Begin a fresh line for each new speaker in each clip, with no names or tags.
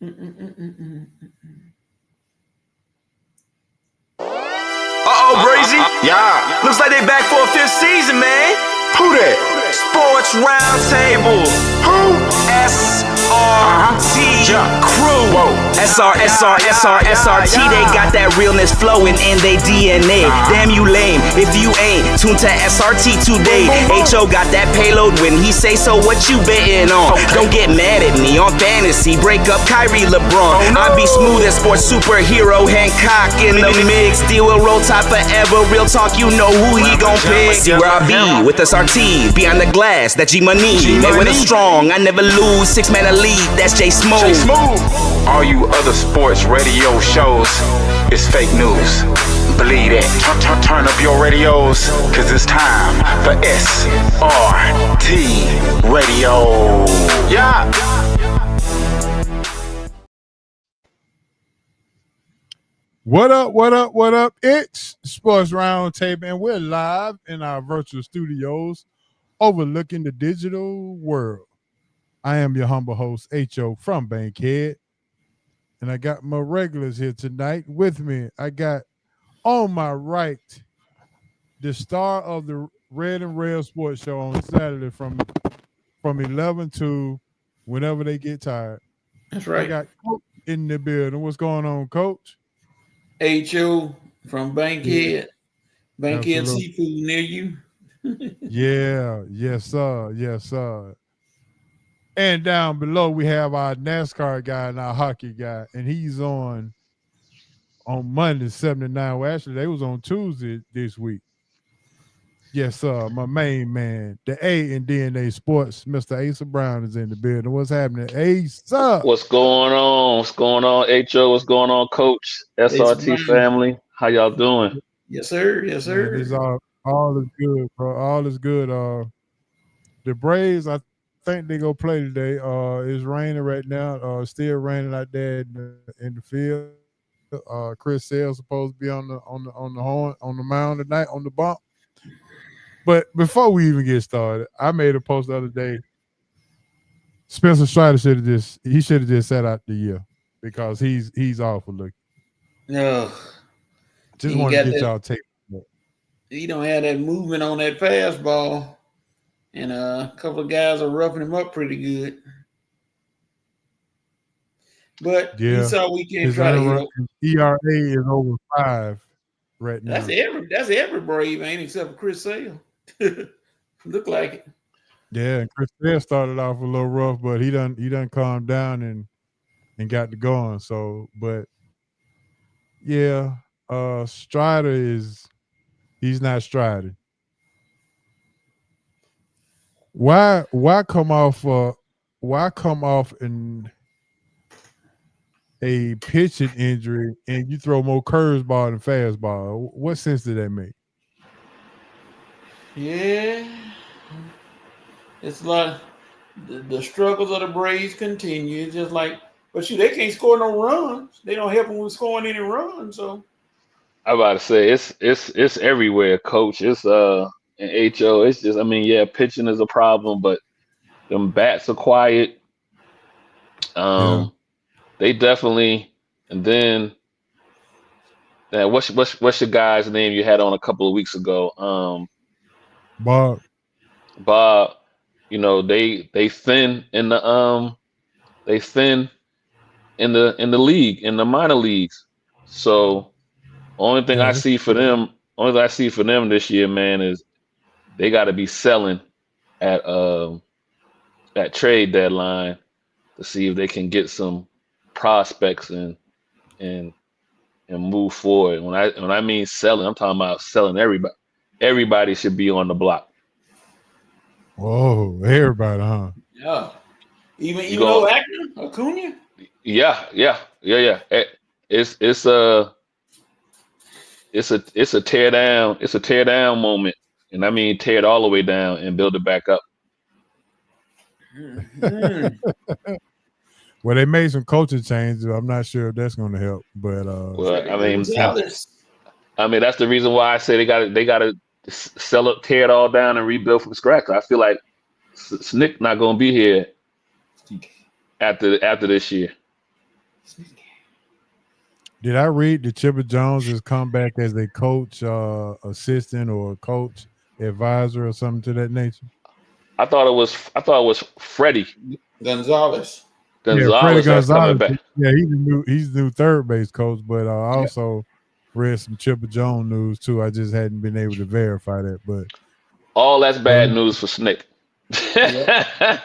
Brazy. Yeah. Looks like they back for a fifth season, man.
Who that?
Sports Roundtable.
Who?
SRT Crew.
Whoa.
SRT. They got that realness flowing in they DNA. Damn you lame if you ain't tuned to SRT today. HO got that payload when he say so. What you betting on? Don't get mad at me on fantasy. Break up Kyrie LeBron. I be smooth as sports superhero Hancock in the mix. Deal will roll tide forever. Real talk, you know who he gon' pick. See where I be with SRT. Behind the glass, that G Money. They win strong, I never lose. 6-man elite, that's J Smooth.
All you other sports radio shows is fake news. Believe it. Turn up your radios, cause it's time for SRT Radio. Yeah.
What up? It's Sports Roundtable, and we're live in our virtual studios overlooking the digital world. I am your humble host, H.O. from Bankhead, and I got my regulars here tonight with me. I got on my right the star of the Red and Rail Sports Show on Saturday from 11 to whenever they get tired.
That's right.
I got Coach in the building. What's going on, Coach?
HO from Bankhead. Bankhead
Absolutely.
Seafood near you.
Yeah, yes, sir. And down below we have our NASCAR guy and our hockey guy, and he's on Monday, 79. Well, actually, they was on Tuesday this week. Yes, sir. My main man, the A in DNA Sports, Mr. Asa Brown is in the building. What's happening, Asa?
What's going on? What's going on, HO? What's going on, Coach? SRT family. How y'all doing?
Yes, sir. Yes, sir.
Man, it's all is good, bro. All is good. The Braves, I think they go play today. It's raining right now. Still raining out there in the field. Chris Sale's supposed to be on the horn, on the mound tonight, on the bump. But before we even get started, I made a post the other day. Spencer Strider should have just sat out the year because he's awful looking.
No.
Just want to get y'all take.
He don't have that movement on that fastball. And a couple of guys are roughing him up pretty good. But
yeah,
saw we can't try to
ERA is over 5 right now.
That's every Brave, ain't except for Chris Sale. Look like it.
Yeah, and Chris Sale started off a little rough, but he done calmed down and got to going. So, but yeah, Strider he's not Strider. Why come off in a pitching injury and you throw more curveball than fastball? What sense did that make?
Yeah. It's like the struggles of the Braves continue. It's just like, but shoot, they can't score no runs. They don't help them with scoring any runs. So
I'm about to say it's everywhere, Coach. It's and HO. It's just, I mean, yeah, pitching is a problem, but them bats are quiet. They definitely, and then what's your guy's name you had on a couple of weeks ago?
Bob.
You know, they thin in the league, in the minor leagues. So only thing I see for them this year, man, is they got to be selling at trade deadline to see if they can get some prospects and move forward. When I mean selling, I'm talking about selling everybody. Everybody should be on the block.
Whoa, everybody, huh?
Yeah. Even though Acuna?
Yeah. It's a tear down. It's a tear down moment, and I mean tear it all the way down and build it back up.
Well, they made some coaching changes. I'm not sure if that's going to help, but
I mean, that's the reason why I say they got to sell it, tear it all down, and rebuild from scratch. I feel like Snick not going to be here after this year.
Did I read that Chipper Jones has come back as a coach assistant or coach advisor or something to that nature?
I thought it was Freddie
Gonzalez.
Freddie
Gonzalez that's coming
Gonzalez.
back.
Yeah, he's the new third base coach, but I also read some Chipper Jones news too. I just hadn't been able to verify that, but
All that's bad news for Snick.
yeah,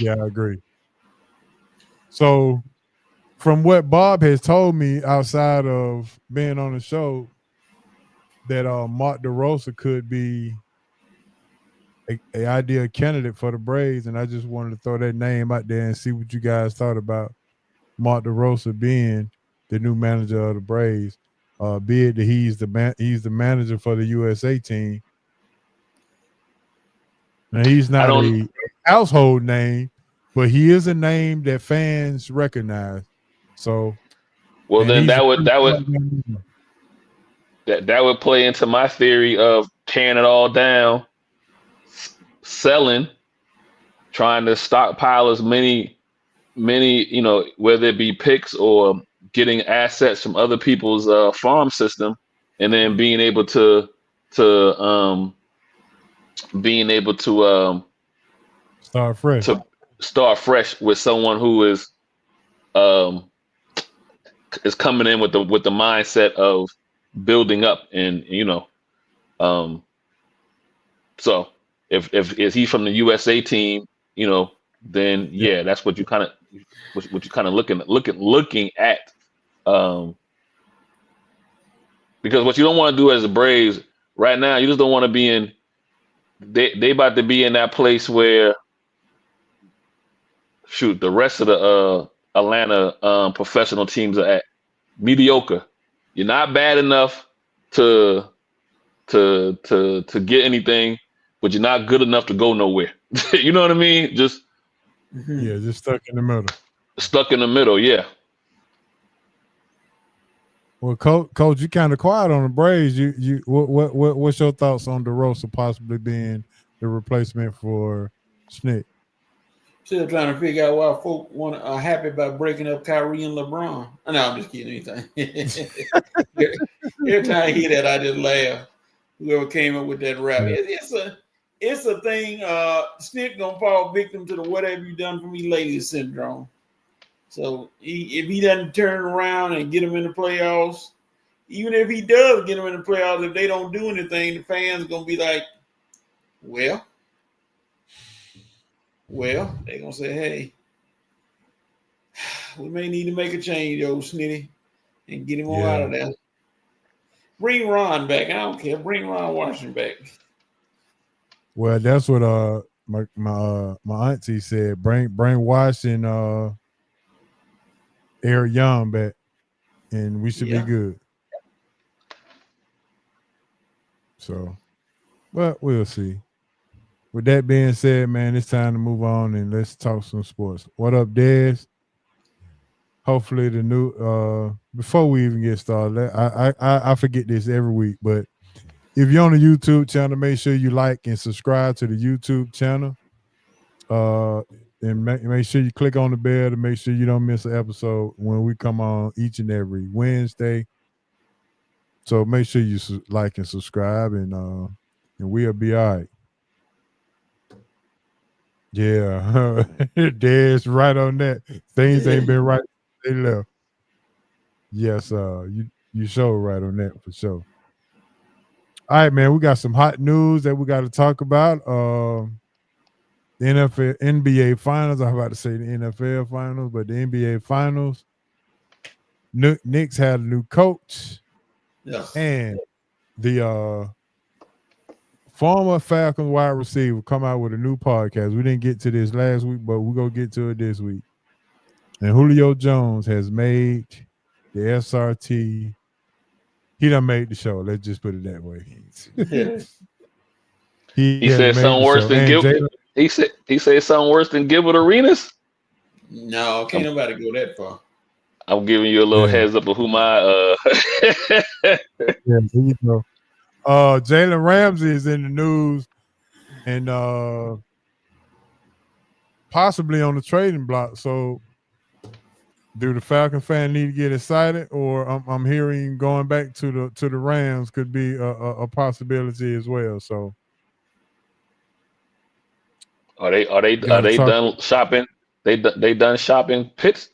I agree. So, from what Bob has told me outside of being on the show, that Mark DeRosa could be a ideal candidate for the Braves, and I just wanted to throw that name out there and see what you guys thought about Mark DeRosa being the new manager of the Braves. Be it that he's the manager for the USA team. Now he's not a household name, but he is a name that fans recognize. So,
well, then that would play into my theory of tearing it all down, selling, trying to stockpile as many, whether it be picks or getting assets from other people's farm system, and then being able to
start fresh.
To start fresh with someone who is coming in with the mindset of building up, and so if he's from the USA team, then yeah, that's what you kind of looking at. Because what you don't want to do as the Braves right now, you just don't want to be in. They about to be in that place where, shoot, the rest of the Atlanta professional teams are at mediocre. You're not bad enough to get anything, but you're not good enough to go nowhere. You know what I mean? Just
just stuck in the middle.
Stuck in the middle, yeah.
Well, Coach, you kind of quiet on the Braves. What's your thoughts on DeRosa possibly being the replacement for Snick?
Still trying to figure out why folk are happy about breaking up Kyrie and LeBron. No, I'm just kidding. Anything. Every time I hear that, I just laugh. Whoever came up with that rap, it's a thing. Snick gonna fall victim to the "what have you done for me lately" syndrome. So if he doesn't turn around and get them in the playoffs, even if he does get them in the playoffs, if they don't do anything, the fans are gonna be like, well, they're gonna say, hey, we may need to make a change, old Snitty, and get him on out of there. Bring Ron back. I don't care. Bring Ron Washington back.
Well, that's what my auntie said. Bring Washington, Eric Young back, and we should be good. So, but we'll see. With that being said, man, it's time to move on and let's talk some sports. What up, Dez? Hopefully the new before we even get started, I forget this every week, but if you're on the YouTube channel, make sure you like and subscribe to the YouTube channel. And make sure you click on the bell to make sure you don't miss an episode when we come on each and every Wednesday. So make sure you like and subscribe, and we'll be all right. Yeah, Dad's right on that. Things ain't been right. They left. Yes, you show right on that for sure. All right, man. We got some hot news that we got to talk about. The NBA Finals. I'm about to say the NFL Finals, but the NBA Finals. Knicks had a new coach, and the former Falcons wide receiver come out with a new podcast. We didn't get to this last week, but we're going to get to it this week. And Julio Jones has made the SRT. He done made the show. Let's just put it that way.
He said something worse than Gilbert. He said something worse than Gilbert Arenas.
No, can't nobody go that far.
I'm giving you a little heads up of who my
there you go. Jalen Ramsey is in the news and possibly on the trading block. So Do the Falcon fan need to get excited, or I'm hearing going back to the Rams could be a possibility as well. So
Are they
gotta talk.
done shopping? They done shopping Pitts?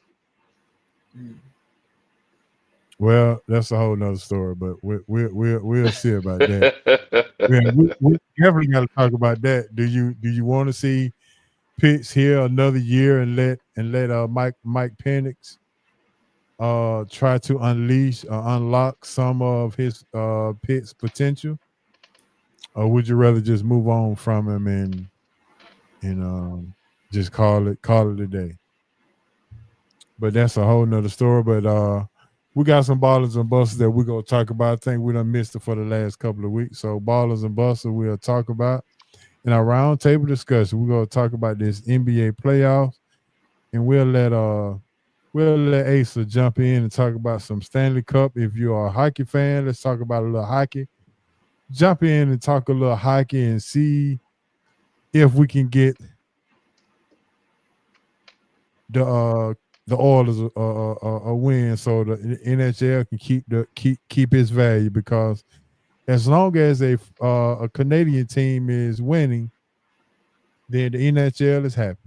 Well, that's a whole nother story, but we'll see about that. We definitely got to talk about that. Do you want to see Pitts here another year and let Mike Penix try to unlock some of his Pitts potential, or would you rather just move on from him and just call it a day? But that's a whole nother story. But we got some ballers and busters that we're gonna talk about. I think we done missed it for the last couple of weeks. So ballers and busters we'll talk about in our roundtable discussion. We're gonna talk about this NBA playoffs, and we'll let Asa jump in and talk about some Stanley Cup. If you are a hockey fan, let's talk about a little hockey. Jump in and talk a little hockey and see if we can get the Oilers a win, so the NHL can keep its value. Because as long as a Canadian team is winning, then the NHL is happy.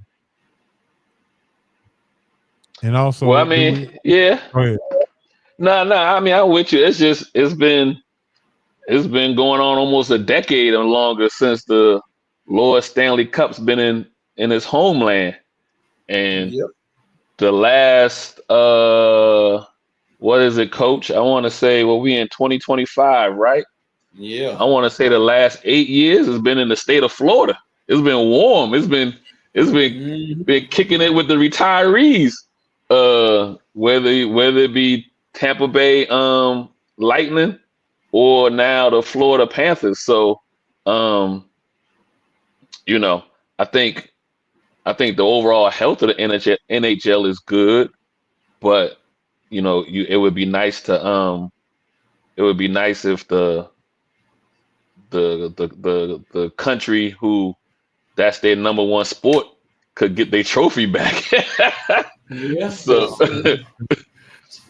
And also,
well, I mean, yeah.
Go ahead.
No. I mean, I'm with you. It's been going on almost a decade or longer since the Lord Stanley Cup's been in his homeland, and the last what is it, Coach? I want to say, well, we in 2025, right?
Yeah.
I want to say the last 8 years has been in the state of Florida. It's been warm. It's been kicking it with the retirees. Whether it be Tampa Bay Lightning or now the Florida Panthers. So I think the overall health of the NHL is good, but it would be nice to if the country who that's their number one sport could get their trophy back.
Yeah.
So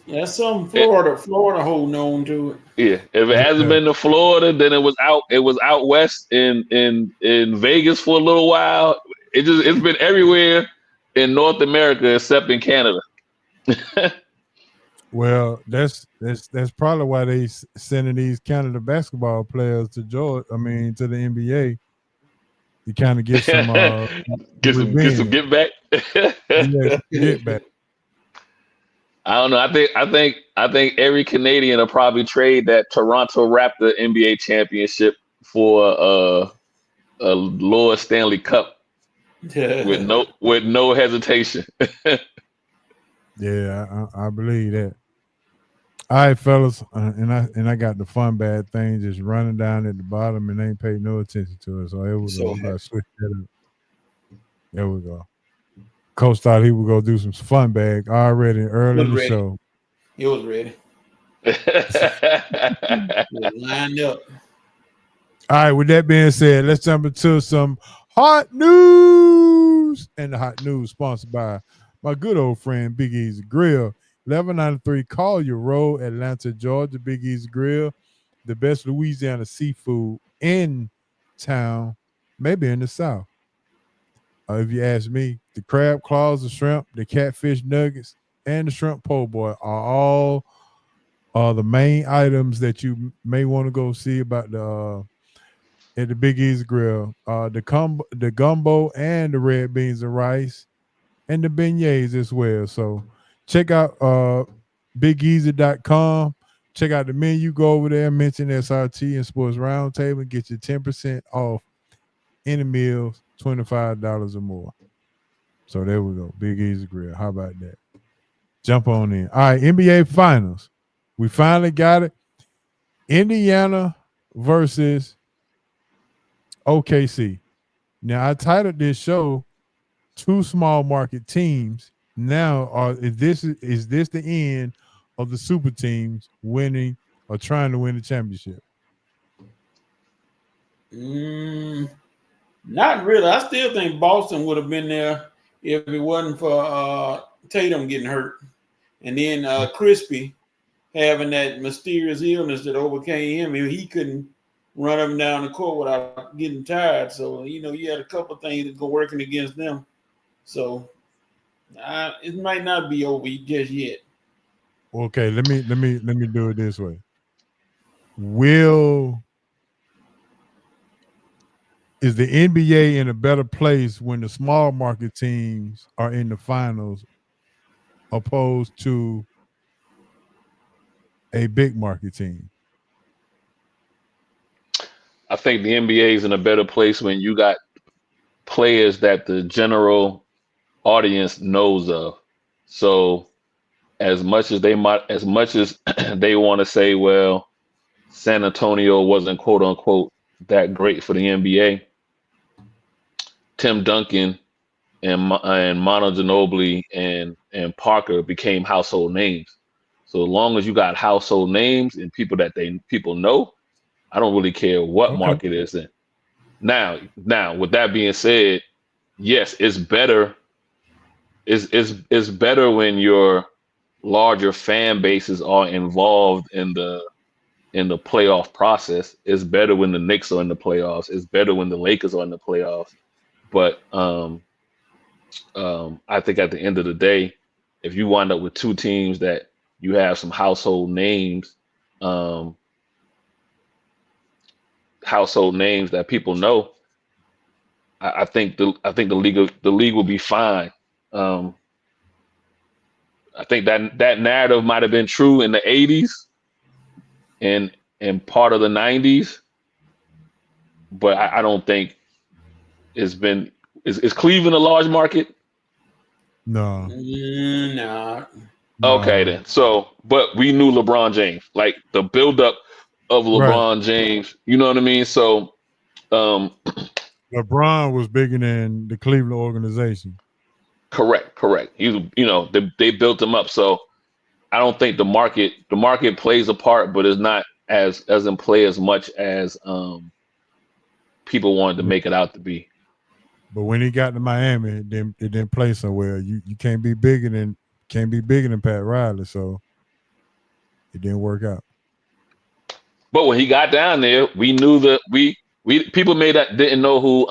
that's something Florida holding on to it.
Yeah, if it hasn't been to Florida, then it was out west in Vegas for a little while. It's been everywhere in North America except in Canada.
Well, that's probably why they sending these Canada basketball players to Georgia. I mean, to the NBA. You kind of get some
get back.
Yeah, get back.
I don't know. I think every Canadian will probably trade that Toronto Raptor NBA championship for a Lord Stanley Cup with no hesitation.
Yeah, I believe that. All right, fellas, and I got the fun bad thing just running down at the bottom and ain't paid no attention to it. So here we go. We gotta switch that up. There we go. Coach thought he would go do some fun bag already early in the show.
He was ready. Lined up.
All right, with that being said, let's jump into some hot news. And the hot news sponsored by my good old friend Big Easy Grill. 1193 Collier Road, Atlanta, Georgia. Big Easy Grill, the best Louisiana seafood in town, maybe in the South. If you ask me, the crab claws, the shrimp, the catfish nuggets, and the shrimp po' boy are all the main items that you may want to go see about at the Big Easy Grill. The gumbo and the red beans and rice and the beignets as well. So check out BigEasy.com. Check out the menu. Go over there, mention SRT and Sports Roundtable, and get you 10% off any meals, $25 or more. So there we go. Big Easy Grill. How about that? Jump on in. All right, NBA Finals. We finally got it. Indiana versus OKC. Now, I titled this show Two Small Market Teams. Now, is this the end of the super teams winning or trying to win the championship?
Not really. I still think Boston would have been there if it wasn't for Tatum getting hurt. And then Crispy having that mysterious illness that overcame him. He couldn't run up and down the court without getting tired. So, you had a couple of things that go working against them. So it might not be over just yet.
Okay, let me do it this way. Is the NBA in a better place when the small market teams are in the finals opposed to a big market team?
I think the NBA is in a better place when you got players that the general audience knows of. So as much as they want to say, well, San Antonio wasn't quote unquote that great for the NBA, Tim Duncan and Manu Ginobili and Parker became household names. So as long as you got household names and people that people know, I don't really care what market it's in. Now, with that being said, yes, it's better. It's better when your larger fan bases are involved in the playoff process. It's better when the Knicks are in the playoffs. It's better when the Lakers are in the playoffs. But I think at the end of the day, if you wind up with two teams that you have some household names that people know, I think the league will be fine. I think that narrative might have been true in the 80s and part of the 90s, but I don't think it's been. Is Cleveland a large market?
No.
No.
Okay, then. So, but we knew LeBron James, like the buildup of LeBron James. You know what I mean? So,
LeBron was bigger than the Cleveland organization.
Correct. He was, they built him up. So, I don't think the market plays a part, but it's not as in play as much as people wanted to make it out to be.
But when he got to Miami, it didn't play so well. You can't be bigger than Pat Riley, so it didn't work out.
But when he got down there, we knew that we people didn't know who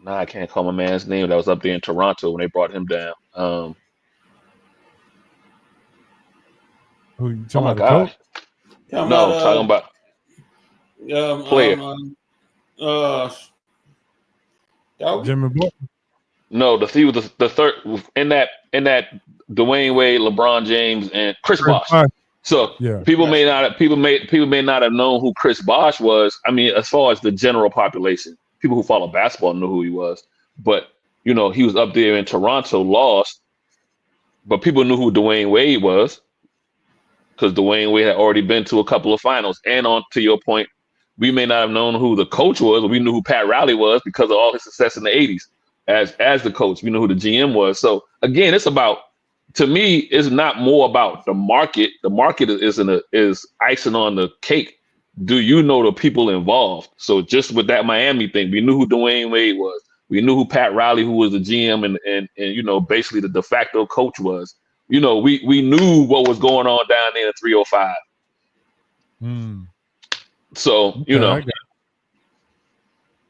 now I can't call my man's name that was up there in Toronto when they brought him down.
Who you
Oh my
talking
gosh.
about?
No, I'm talking about player.
Jimmy Butler.
No, he was the third in that Dwayne Wade, LeBron James, and Chris Bosh. So
yeah.
people may not have known who Chris Bosh was. I mean, as far as the general population, people who follow basketball knew who he was. But he was up there in Toronto, lost. But people knew who Dwayne Wade was because Dwayne Wade had already been to a couple of finals. And on to your point, we may not have known who the coach was, but we knew who Pat Riley was because of all his success in the 80s as the coach. We knew who the GM was. So again, to me, it's not more about the market. The market is icing on the cake. Do you know the people involved? So just with that Miami thing, we knew who Dwayne Wade was. We knew who Pat Riley, who was the GM and basically the de facto coach was. We knew what was going on down there in 305. So,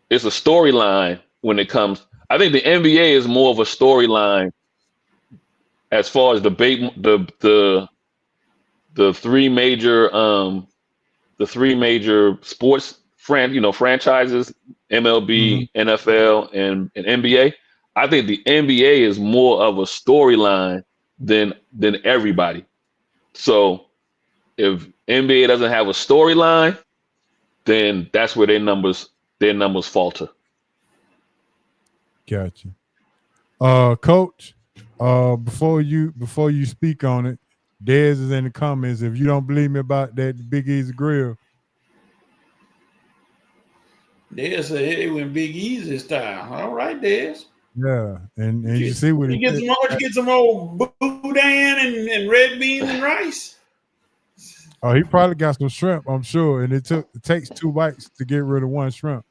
it's a storyline when it comes. I think the NBA is more of a storyline as far as the three major sports franchises, MLB, NFL, and NBA. I think the NBA is more of a storyline than everybody. So if NBA doesn't have a storyline, then that's where their numbers falter.
Gotcha. Coach, before you speak on it, Dez is in the comments. If you don't believe me about that Big Easy Grill.
Dez said it went Big Easy style. All right, Dez.
Yeah, and you see what
he gets. Get some old boudin and red beans and rice.
Oh, he probably got some shrimp, I'm sure, and it takes 2 bites to get rid of 1 shrimp.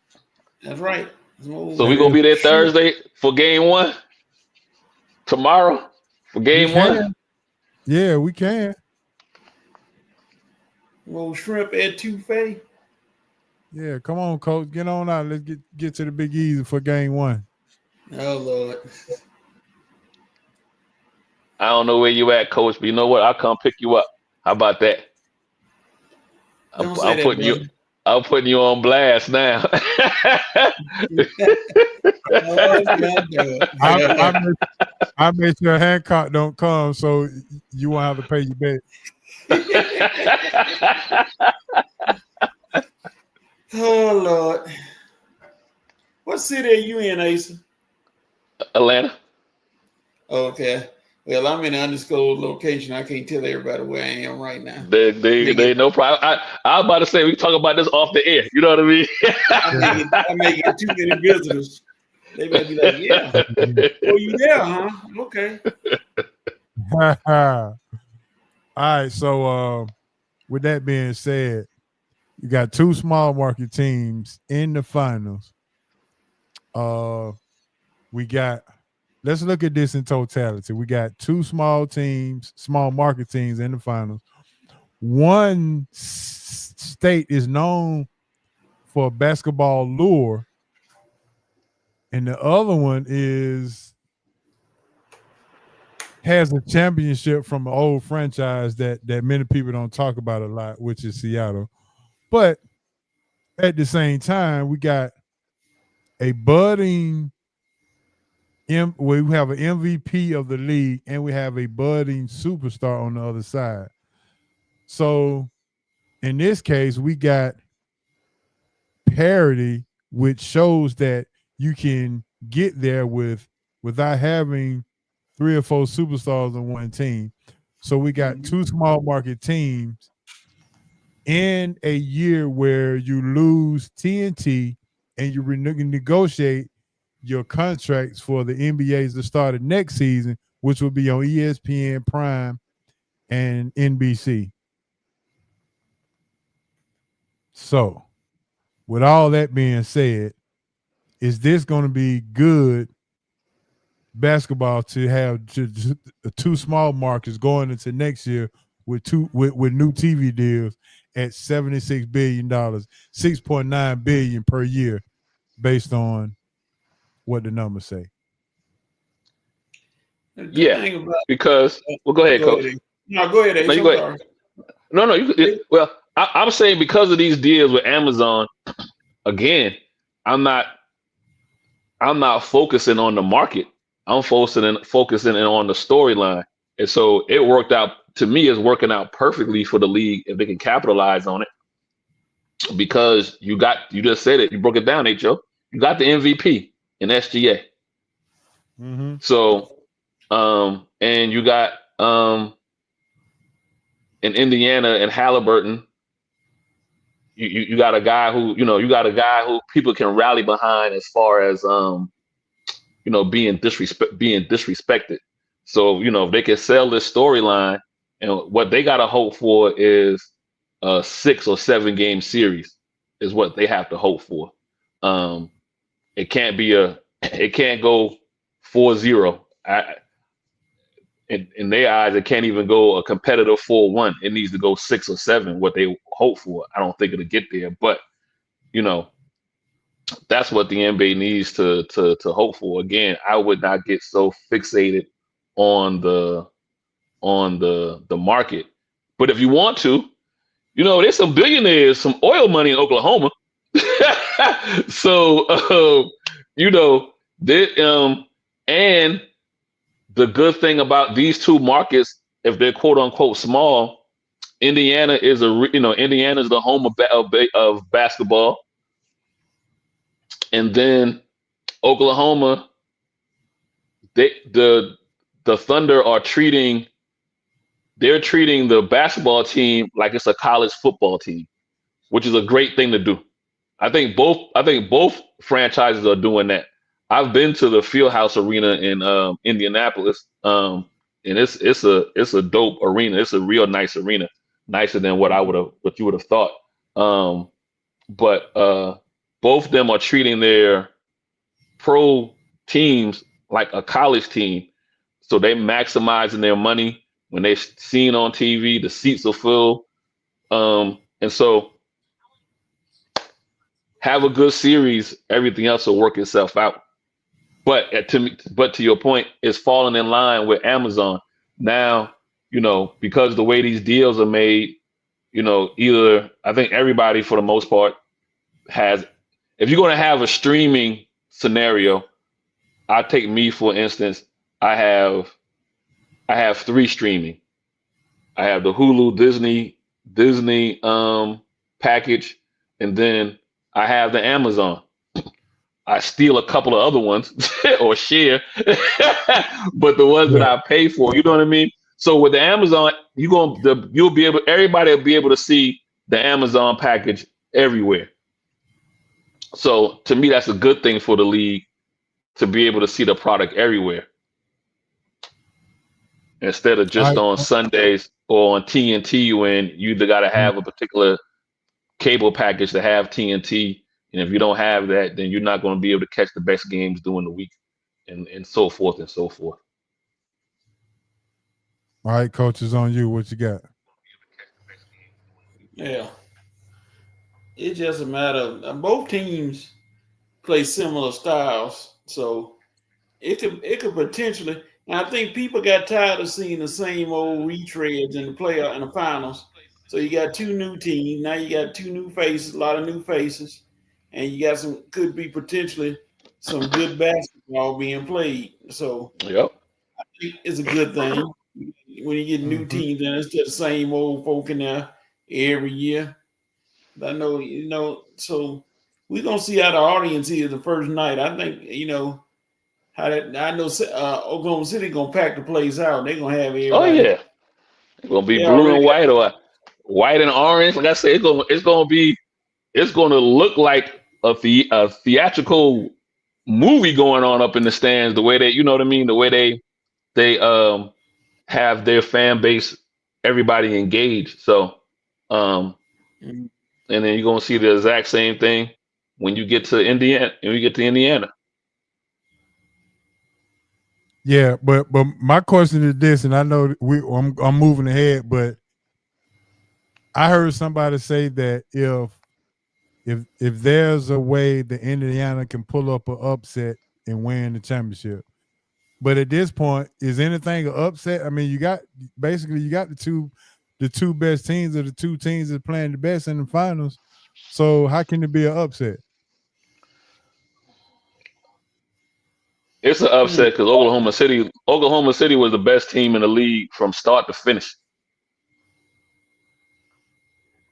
That's right.
So we're gonna be there Thursday for game 1. tomorrow for game one?
Yeah, we can.
Well, shrimp etouffee.
Yeah, come on, coach. Get on out. Let's get to the Big Easy for game one.
Oh Lord.
I don't know where you at, coach, but you know what? I'll come pick you up. How about that?
Don't say that, brother.
I'm putting you on blast now.
I make sure Hancock don't come, so you won't have to pay your bet.
Oh Lord. What city are you in, Asa?
Atlanta.
Okay. Well, I'm in an undisclosed location. I can't tell everybody where I am right now.
They no problem. I was about to say we can talk about this off the air. You know what I mean?
I may get too many visitors. They might be like, yeah. Oh, you there, huh? Okay.
All right. So with that being said, you got two small market teams in the finals. Let's look at this in totality. We got two small market teams in the finals. One state is known for basketball lure, and the other one has a championship from an old franchise that many people don't talk about a lot, which is Seattle. But at the same time, we got a budding we have an MVP of the league, and we have a budding superstar on the other side. So in this case, we got parity, which shows that you can get there without having 3 or 4 superstars on one team. So we got two small market teams in a year where you lose TNT and you negotiate your contracts for the NBA's to start the next season, which will be on ESPN Prime and NBC. So, with all that being said, is this going to be good basketball to have two small markets going into next year with new TV deals at $76 billion, $6.9 billion per year, based on what the numbers say?
Yeah, because go ahead, Coach.
No, go ahead.
No, you go ahead. No. I'm saying because of these deals with Amazon, again, I'm not focusing on the market. I'm focusing on the storyline, and so it worked out to me. It's working out perfectly for the league if they can capitalize on it. Because you just said it. You broke it down, H.O. You got the MVP in SGA.
Mm-hmm.
So, and you got in Indiana and Halliburton, you got a guy who people can rally behind as far as being disrespected. So if they can sell this storyline, and what they got to hope for is a 6 or 7 game series is what they have to hope for. It can't go 4-0. In their eyes, it can't even go a competitive 4-1. It needs to go 6 or 7, what they hope for. I don't think it'll get there, but that's what the NBA needs to hope for. Again, I would not get so fixated on the market. But if you want to, there's some billionaires, some oil money in Oklahoma. So and the good thing about these two markets, if they're quote unquote small, Indiana is Indiana's the home of basketball, and then Oklahoma, the Thunder are treating the basketball team like it's a college football team, which is a great thing to do. I think both franchises are doing that. I've been to the Fieldhouse Arena in Indianapolis, and it's a dope arena. It's a real nice arena, nicer than what you would have thought. But both of them are treating their pro teams like a college team. So they maximizing their money when they seen on TV. The seats are full, and so have a good series. Everything else will work itself out. But to your point, it's falling in line with Amazon now. Because the way these deals are made, either I think everybody for the most part has. If you're going to have a streaming scenario, I take me for instance. I have 3 streaming. I have the Hulu Disney package, and then I have the Amazon. I steal a couple of other ones or share, but the ones that I pay for, you know what I mean? So with the Amazon, everybody will be able to see the Amazon package everywhere. So to me, that's a good thing for the league to be able to see the product everywhere instead of just on Sundays or on TNT when you either got to have a particular cable package to have TNT. And if you don't have that, then you're not going to be able to catch the best games during the week and so forth and so forth.
All right, Coach, it's on you. What you got?
Yeah. It's just a matter of both teams play similar styles. So it could potentially, and I think people got tired of seeing the same old retreads in the finals. So you got 2 new teams. Now you got 2 new faces, a lot of new faces. And you got could be potentially some good basketball being played. So
yep.
I think it's a good thing when you get new teams and it's just the same old folk in there every year. But I know, so we're gonna see how the audience is the first night. I think, how that. I know Oklahoma City gonna pack the place out. They're gonna have everybody.
Oh yeah, it's gonna be blue and white or white and orange. Like I said, it's gonna look like a theatrical movie going on up in the stands. The way they, you know what I mean, the way they have their fan base, everybody engaged. So, and then you're gonna see the exact same thing when you get to Indiana.
Yeah, but my question is this, and I know I'm moving ahead, but I heard somebody say that if there's a way that Indiana can pull up an upset and win the championship, but at this point, is anything an upset? I mean, you got the two best teams, or the 2 teams that are playing the best in the finals. So how can it be an upset?
It's an upset because Oklahoma City was the best team in the league from start to finish.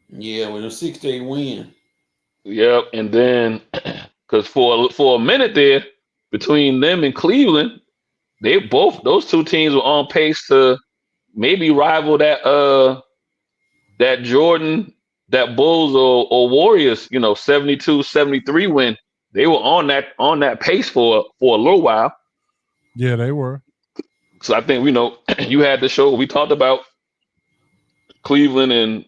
Yeah, with a 6-8 win.
Yep, and then because for a minute there between them and Cleveland, those 2 teams were on pace to maybe rival that Jordan, that Bulls or Warriors, 72-73 win. They were on that pace for a little while.
Yeah, they were.
So I think you had the show. We talked about Cleveland and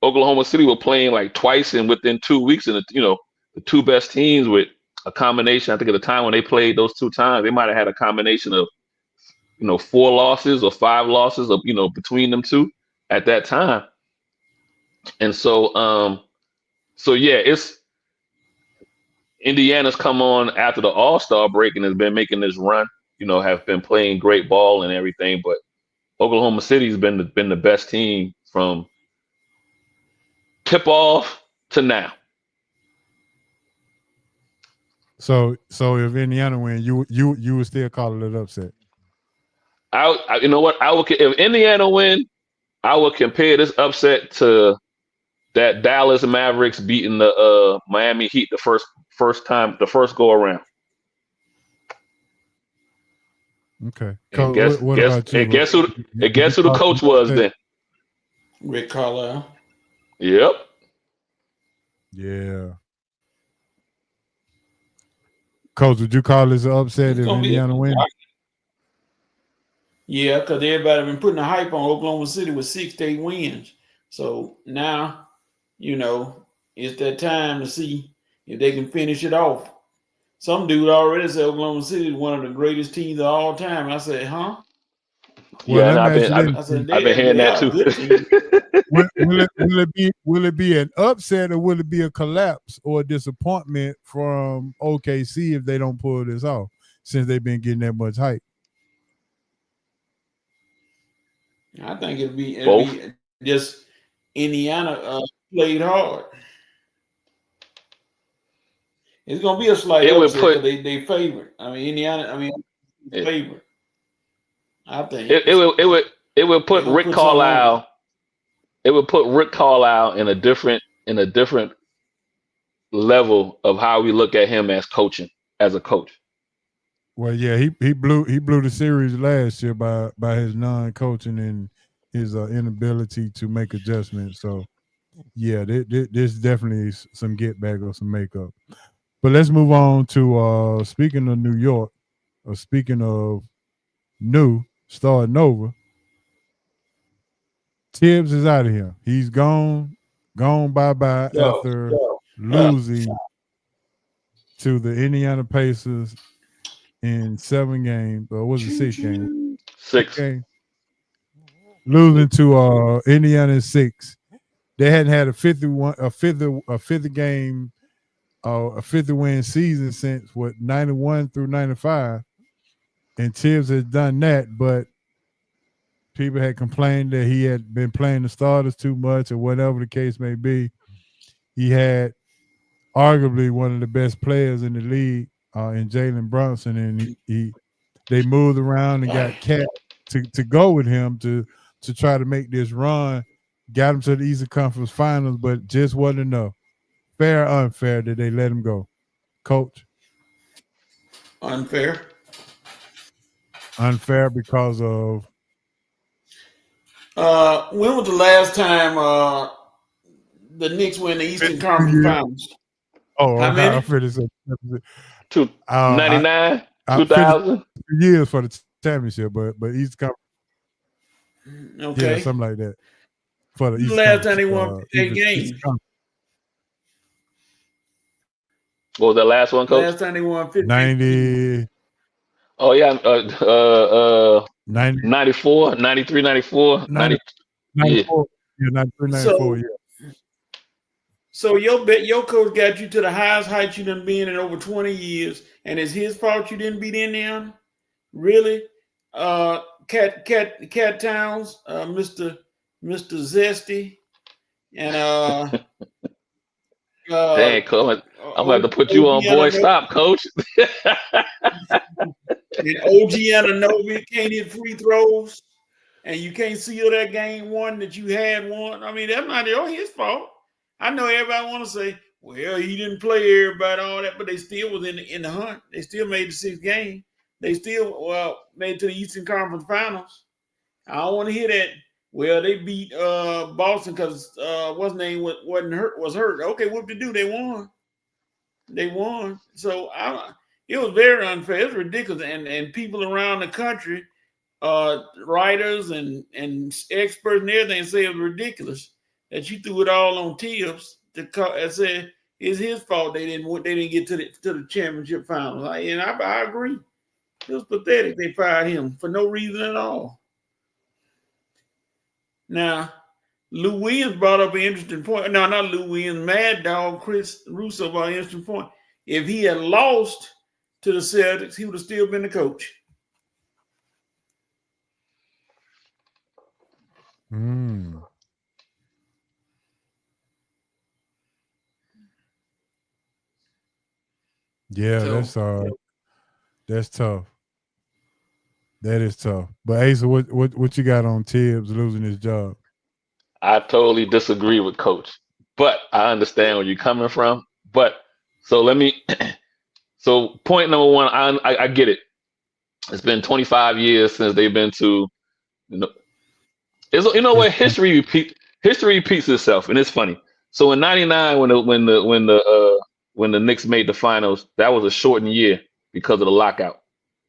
Oklahoma City were playing like twice and within 2 weeks, and the 2 best teams with a combination. I think at the time when they played those 2 times, they might have had a combination of 4 losses or 5 losses of between them 2 at that time. And so yeah, it's Indiana's come on after the All-Star break and has been making this run. Have been playing great ball and everything, but Oklahoma City's been the best team from tip off to now.
So if Indiana win, you would still call it an upset.
You know what? If Indiana win, I would compare this upset to that Dallas Mavericks beating the Miami Heat the first time, the first go around.
Okay.
And guess who the coach was then?
Rick Carlisle.
Yep.
Yeah. Coach, would you call this an upset if Indiana wins?
Yeah, because everybody been putting the hype on Oklahoma City with 6-8 wins. So now, it's that time to see if they can finish it off. Some dude already said Oklahoma City is one of the greatest teams of all time. I said, huh?
Well,
Yeah,
let
and
me
I've
ask
been
you
I've,
this.
I said
I've been hearing
they
that
are a
too.
good team.
Will it be an upset or will it be a collapse or a disappointment from OKC if they don't pull this off since they've been getting that much hype?
I think it'll
Both.
be just Indiana played hard. It's gonna be a slight
It would
upset
put
because they favorite. I mean Indiana. I mean
it,
favorite. I think
it would
they're
put
gonna
Rick
put something on it.
Carlisle. It would put Rick Carlisle in a different level of how we look at him as a coach.
Well, yeah, he blew the series last year by his non-coaching and his inability to make adjustments. So yeah, there's definitely some get back or some makeup. But let's move on to speaking of New York, or speaking of new starting over. Tibbs is out of here. He's gone bye-bye
Yo,
after losing to the Indiana Pacers in 7 games, or was it 6 games?
6.
Games. Losing to Indiana in 6. They hadn't had a fifth game, a fifth win season since 91 through 95, and Tibbs has done that, but people had complained that he had been playing the starters too much or whatever the case may be. He had arguably one of the best players in the league in Jalen Brunson, and they moved around and got Cat to go with him to try to make this run, got him to the Eastern Conference Finals, but just wasn't enough. Fair or unfair that they let him go? Coach?
Unfair.
Unfair because of?
When was the last time the Knicks win the Eastern Conference Finals?
Oh,
How many?
I finished
99,
I
2000.
years for the championship, but Eastern Conference,
Okay.
yeah, something like that. For the Eastern
last
Conference,
time they won 8 games.
What was that last one, Coach?
Last time they won 50.
90.
Oh yeah,
90,
94, 93, 94, 90.
94. Yeah, 93, 94, yeah.
So your coach got you to the highest height you done been in over 20 years, and it's his fault you didn't beat Indiana? Really? Cat Towns, Mr. Zesty, and
Dang, Coach, I'm gonna have to put you on boy. Stop, Coach.
And OG Anunoby can't hit free throws, and you can't seal that game one that you had won. I mean, that's not his fault. I know everybody want to say, well, he didn't play everybody, all that, but they still was in the hunt. They still made the 6th game. They still made it to the Eastern Conference Finals. I don't want to hear that. Well, they beat Boston because what's his name was hurt. Okay, what to do? They won. They won. So it was very unfair. It was ridiculous. And people around the country, writers and experts and everything, say it was ridiculous that you threw it all on Tibbs and said it's his fault they didn't get to the championship finals. And I agree. It was pathetic. They fired him for no reason at all. Now, Lou Williams brought up an interesting point. No, not Lou Williams. Mad Dog Chris Russo brought an interesting point. If he had lost to the Celtics, he would have still been the coach.
Yeah, that's tough. That is tough. But Asa, what you got on Tibbs losing his job?
I totally disagree with Coach, but I understand where you're coming from. But so so point number one, I get it. It's been 25 years since they've been to, what history repeats itself, and it's funny. So in '99, when the Knicks made the finals, that was a shortened year because of the lockout.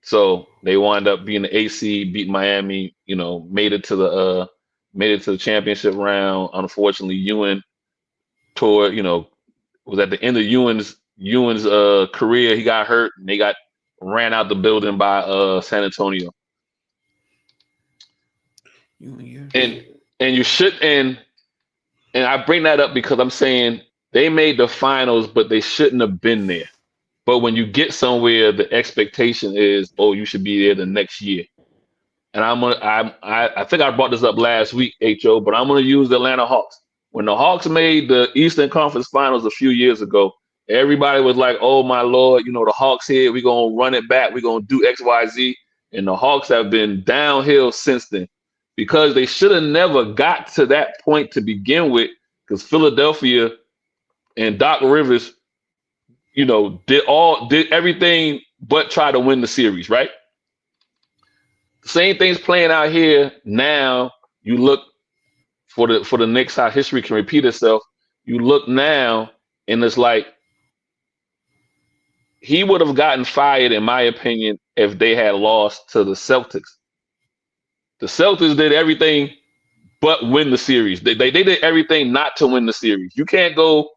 So they wound up being the AC, beat Miami, made it to the championship round. Unfortunately, Ewing tore, was at the end of Ewing's career. He got hurt and they ran out the building by San Antonio. And you should and I bring that up because I'm saying they made the finals, but they shouldn't have been there. But when you get somewhere, the expectation is, oh, you should be there the next year. And I think I brought this up last week, HO, but I'm gonna use the Atlanta Hawks. When the Hawks made the Eastern Conference Finals a few years ago, everybody was like, oh my Lord, the Hawks here, we're gonna run it back, we're gonna do XYZ. And the Hawks have been downhill since then because they should have never got to that point to begin with, because Philadelphia and Doc Rivers, did everything but try to win the series, right? The same thing's playing out here now. You look for the Knicks, how history can repeat itself. You look now, and it's like he would have gotten fired, in my opinion, if they had lost to the Celtics. The Celtics did everything but win the series. They did everything not to win the series. You can't go,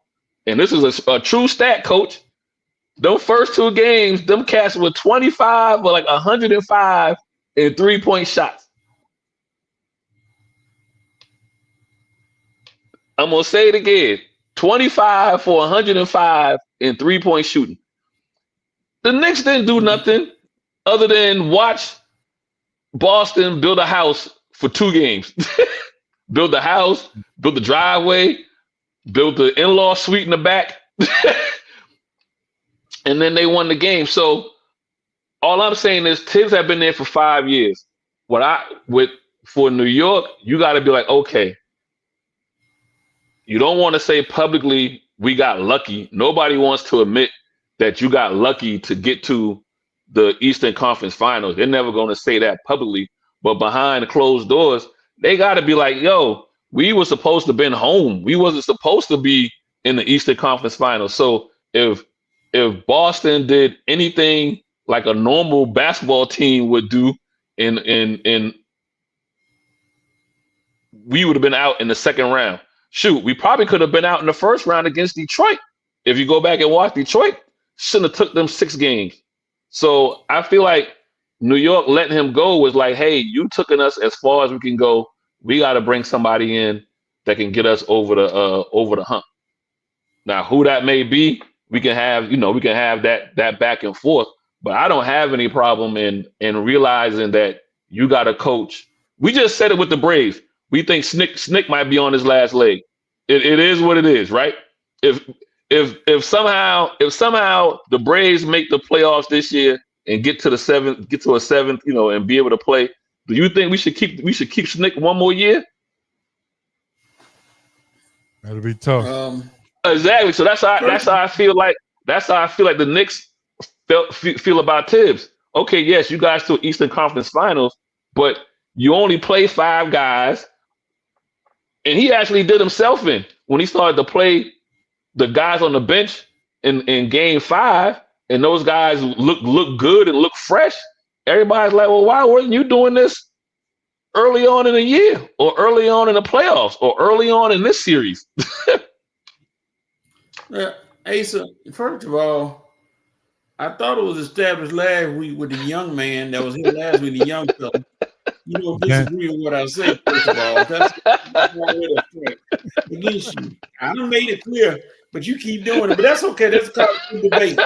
and this is a true stat, coach. Those first two games, them cats were 25 or like 105 in 3-point shots. I'm going to say it again. 25 for 105 in 3-point shooting. The Knicks didn't do nothing other than watch Boston build a house for 2 games. Build the house, build the driveway, build the in-law suite in the back. And then they won the game. So all I'm saying is Tibbs have been there for 5 years. For New York, you got to be like, okay, you don't want to say publicly we got lucky. Nobody wants to admit that you got lucky to get to the Eastern Conference Finals. They're never going to say that publicly. But behind closed doors, they got to be like, yo, we were supposed to have been home. We wasn't supposed to be in the Eastern Conference Finals. So if Boston did anything like a normal basketball team would do, in we would have been out in the second round. Shoot, we probably could have been out in the first round against Detroit. If you go back and watch Detroit, shouldn't have took them 6 games. So I feel like New York letting him go was like, hey, you took us as far as we can go. We got to bring somebody in that can get us over the hump. Now, who that may be, we can have that back and forth. But I don't have any problem in realizing that you got a coach. We just said it with the Braves. We think Snick might be on his last leg. It is what it is, right? If somehow the Braves make the playoffs this year and get to a seventh, and be able to play, do you think we should keep Snick one more year?
That'll be tough.
Exactly. So that's how I feel like the Knicks feel about Tibbs. Okay, yes, you guys to Eastern Conference Finals, but you only play 5 guys. And he actually did himself in when he started to play the guys on the bench in game 5, and those guys look good and look fresh. Everybody's like, well, why weren't you doing this early on in the year, or early on in the playoffs, or early on in this series?
Yeah, Asa, first of all, I thought it was established last week with the young man that was here last week, the young fella. You don't disagree with what I said, first of all. That's already a threat against you. I done made it clear, but you keep doing it. But that's okay. That's a college debate.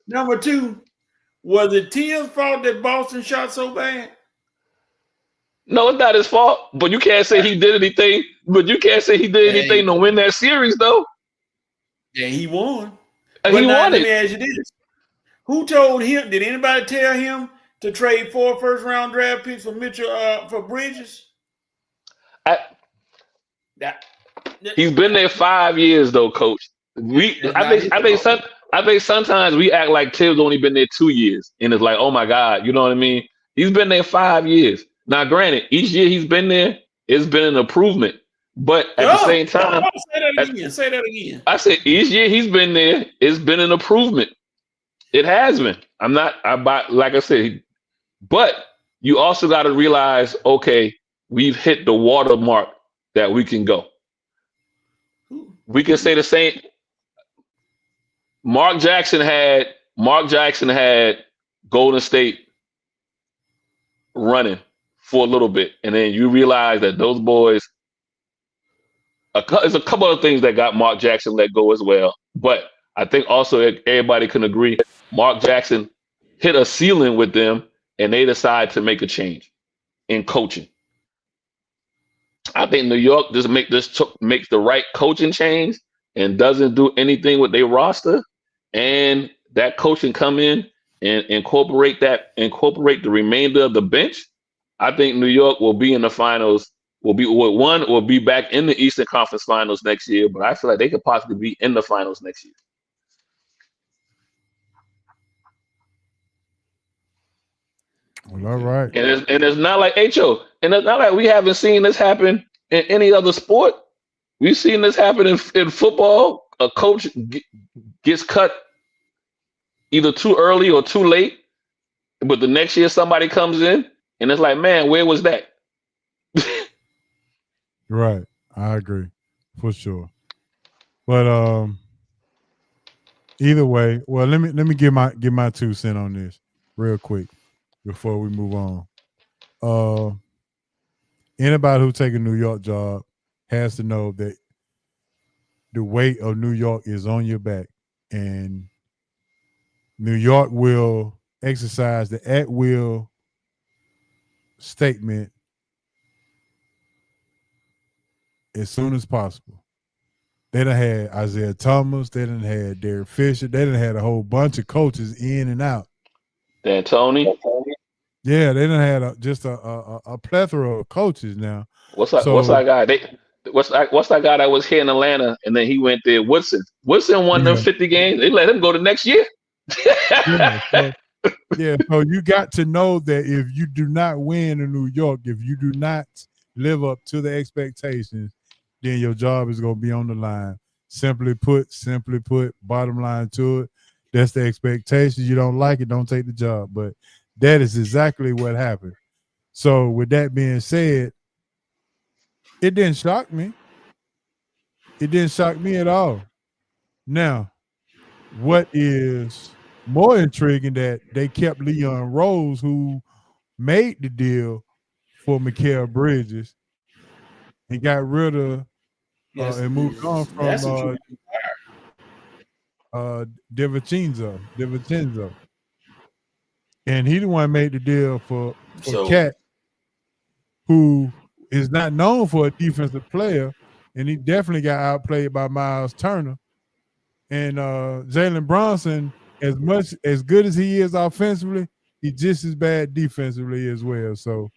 Number two, was it Tibbs' fault that Boston shot so bad?
No, it's not his fault. But you can't say he did anything. But you can't say he did anything to win that series, though.
Yeah, he won.
He won
let
it.
me ask you this. Who told him? Did anybody tell him to trade 4 first-round draft picks for Mitchell for Bridges?
He's been there 5 years, though, Coach. I think sometimes we act like Tibbs only been there 2 years, and it's like, oh my God, you know what I mean? He's been there 5 years. Now, granted, each year he's been there, it's been an improvement. But at the same time,
say that again.
I said each year he's been there, it's been an improvement. It has been. Like I said, but you also got to realize, okay, we've hit the watermark that we can go. We can say the same. Mark Jackson had Golden State running for a little bit, and then you realize that those boys. There's a couple of things that got Mark Jackson let go as well, but I think also everybody can agree Mark Jackson hit a ceiling with them, and they decide to make a change in coaching. I think New York just makes the right coaching change and doesn't do anything with their roster, and that coaching come in and incorporate the remainder of the bench. I think New York will be in the finals. Will be back in the Eastern Conference Finals next year, but I feel like they could possibly be in the finals next year.
Well, all right.
And it's not like HO, and it's not like we haven't seen this happen in any other sport. We've seen this happen in football. A coach gets cut either too early or too late, but the next year somebody comes in, and it's like, man, where was that?
Right. I agree for sure. But either way, well, let me give my 2 cents on this real quick before we move on. Anybody who take a New York job has to know that the weight of New York is on your back, and New York will exercise the at-will statement as soon as possible. They done had Isaiah Thomas. They done had Derek Fisher. They done had a whole bunch of coaches in and out.
D'Antoni.
Yeah, they done had a plethora of coaches now.
What's that guy? What's that guy that was here in Atlanta and then he went there? Woodson won them 50 games. They let him go the next year.
So you got to know that if you do not win in New York, if you do not live up to the expectations, then your job is going to be on the line. Simply put, bottom line to it, that's the expectations. You don't like it, don't take the job. But that is exactly what happened. So with that being said, it didn't shock me. It didn't shock me at all. Now, what is more intriguing that they kept Leon Rose, who made the deal for Mikal Bridges, and got rid of and moved on from DiVincenzo. And he the one made the deal for Cat, who is not known for a defensive player, and he definitely got outplayed by Miles Turner. And Jalen Brunson, as good as he is offensively, he's just as bad defensively as well. So,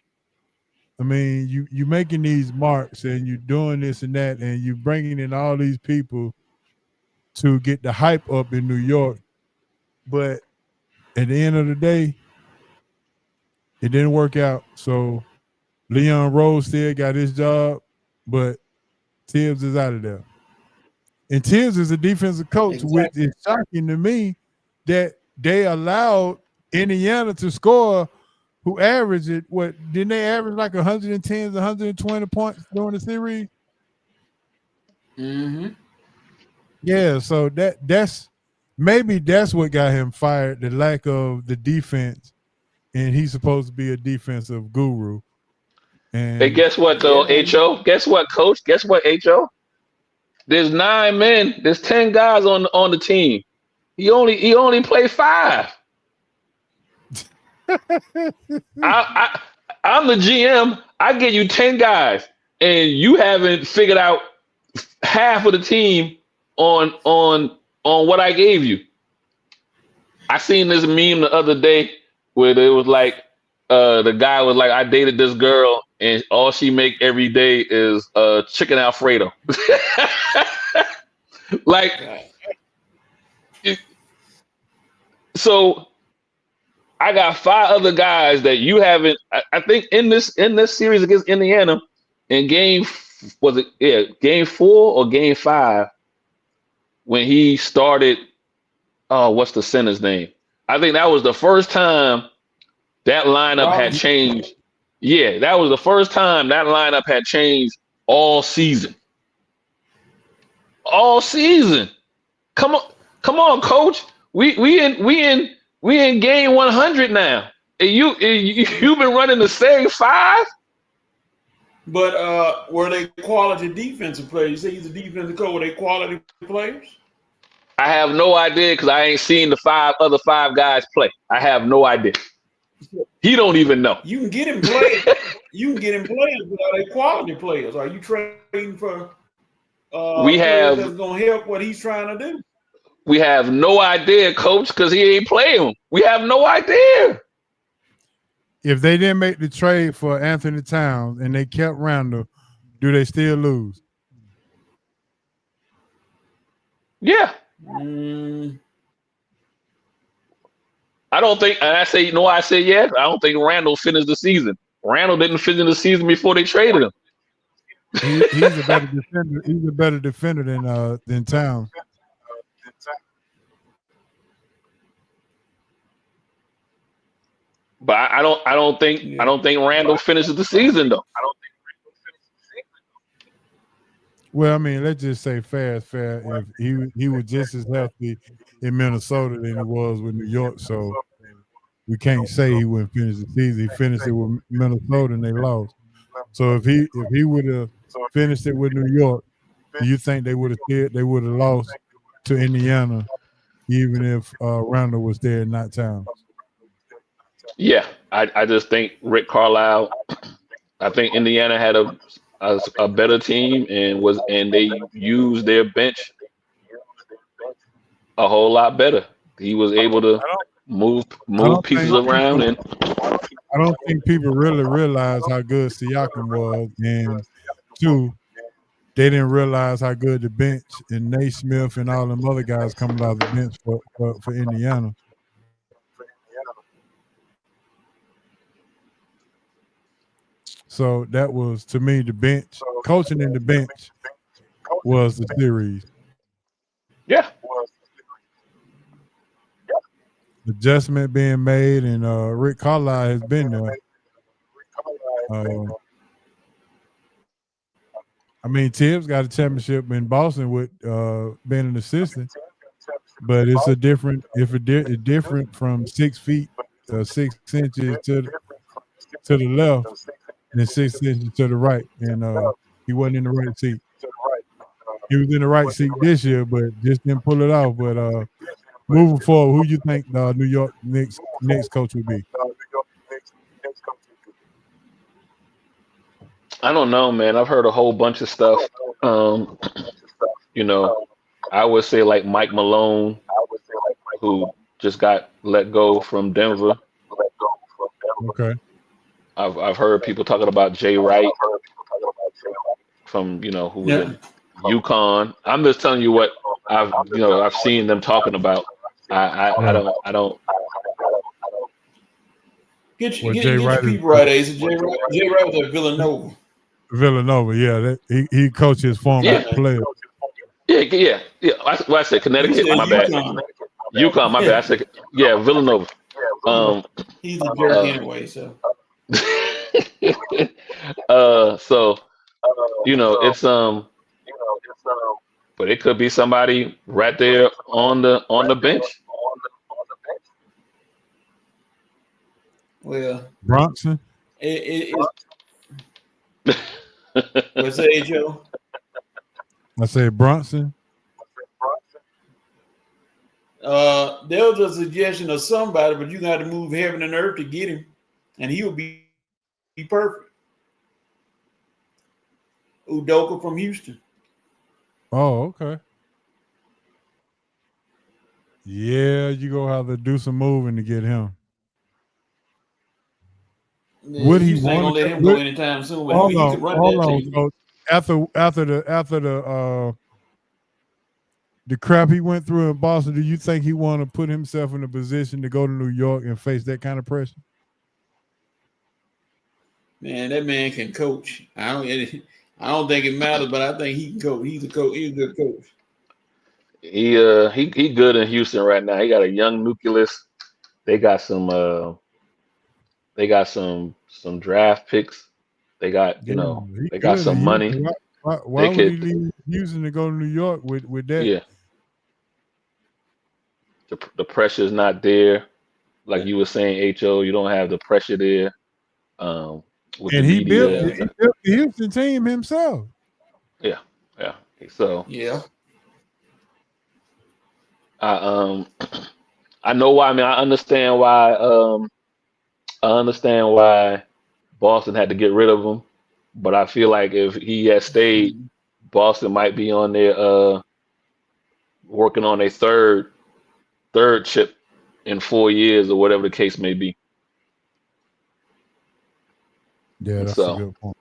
I mean, you making these marks and you're doing this and that, and you're bringing in all these people to get the hype up in New York. But at the end of the day, it didn't work out. So Leon Rose still got his job, but Tibbs is out of there. And Tibbs is a defensive coach, which is shocking to me that they allowed Indiana to score, who averaged it. What, didn't they average like 110, 120 points during the series?
Mm-hmm.
Yeah, so that's what got him fired, the lack of the defense, and he's supposed to be a defensive guru. And
hey, guess what though, H.O.? Guess what, Coach? Guess what, H.O.? There's 9 men. There's 10 guys on the team. He only played 5. I'm the GM. I give you 10 guys, and you haven't figured out half of the team on what I gave you. I seen this meme the other day where it was like the guy was like, I dated this girl and all she make every day is chicken Alfredo. Like, so I got 5 other guys that you haven't. I think in this series against Indiana, in game 4 or game 5, when he started. Oh, what's the center's name? I think that was the first time that lineup had changed. Yeah, that was the first time that lineup had changed all season. All season. Come on, Coach. We in game 100 now. You've been running the same 5.
But were they quality defensive players? You say he's a defensive coach. Were they quality players?
I have no idea because I ain't seen the other 5 guys play. I have no idea. He don't even know.
You can get him players. You can get him players, but are they quality players? Are you trading for players that's going to help what he's trying to do?
We have no idea, coach, because he ain't playing. We have no idea.
If they didn't make the trade for Anthony Towns and they kept Randall, do they still lose?
Yeah. I don't think, and I say, you know why I say yes? I don't think Randall finished the season. Randall didn't finish the season before they traded him.
He's a better defender. He's a better defender than Towns.
But I don't think Randall finishes the season though.
Well, I mean, let's just say fair is fair. If he was just as healthy in Minnesota than he was with New York, so we can't say he wouldn't finish the season. He finished it with Minnesota and they lost. So if he would have finished it with New York, do you think they would have lost to Indiana, even if Randall was there and not Towns?
Yeah, I just think Rick Carlisle. I think Indiana had a better team and they used their bench a whole lot better. He was able to move pieces around, and
I don't think people really realize how good Siakam was, and 2, they didn't realize how good the bench and Naismith and all them other guys coming out of the bench for Indiana. So that was, to me, the bench. Coaching in the bench was the series.
yeah,
Adjustment being made, and Rick Carlisle has been there. I mean, Tibbs got a championship in Boston with being an assistant, but it's different from 6 feet, 6 inches to the left, and 6 inches to the right, and he wasn't in the right seat. He was in the right seat this year, but just didn't pull it off. But moving forward, who you think the New York Knicks next coach would be?
I don't know, man. I've heard a whole bunch of stuff. You know, I would say like Mike Malone, who just got let go from Denver.
Okay.
I've heard people talking about Jay Wright from, who was in UConn. I'm just telling you what I've seen them talking about. I don't.
Get your people right, Ace. Jay Wright was at Villanova.
Villanova, yeah. He coaches former players.
Yeah. I said Connecticut. My bad. UConn. My bad. I said Villanova.
He's a jerk anyway, so.
So it's but it could be somebody right there on the bench.
Well,
Bronson.
What's that, Joe?
I said Bronson.
There was a suggestion of somebody, but you got to move heaven and earth to get him, and he would be perfect. Udoka from Houston.
Oh, okay. Yeah, you gonna have to do some moving to get him. Would he want to
let him go anytime soon? But
hold on. So after the crap he went through in Boston, do you think he want to put himself in a position to go to New York and face that kind of pressure?
Man, that man can coach. I don't think it matters, but I think he can coach. He's a coach. He's a good coach.
He good in Houston right now. He got a young nucleus. They got some draft picks. They got they got some money.
Why would he leave Houston to go to New York with that?
Yeah. The pressure's not there. like you were saying, HO, you don't have the pressure there. With
And
the
he built
media.
the Houston team himself.
Yeah. So
Yeah.
I know why. I mean, I understand why Boston had to get rid of him, but I feel like if he had stayed, Boston might be on their working on a third chip in 4 years or whatever the case may be.
Yeah, that's
So,
a good point.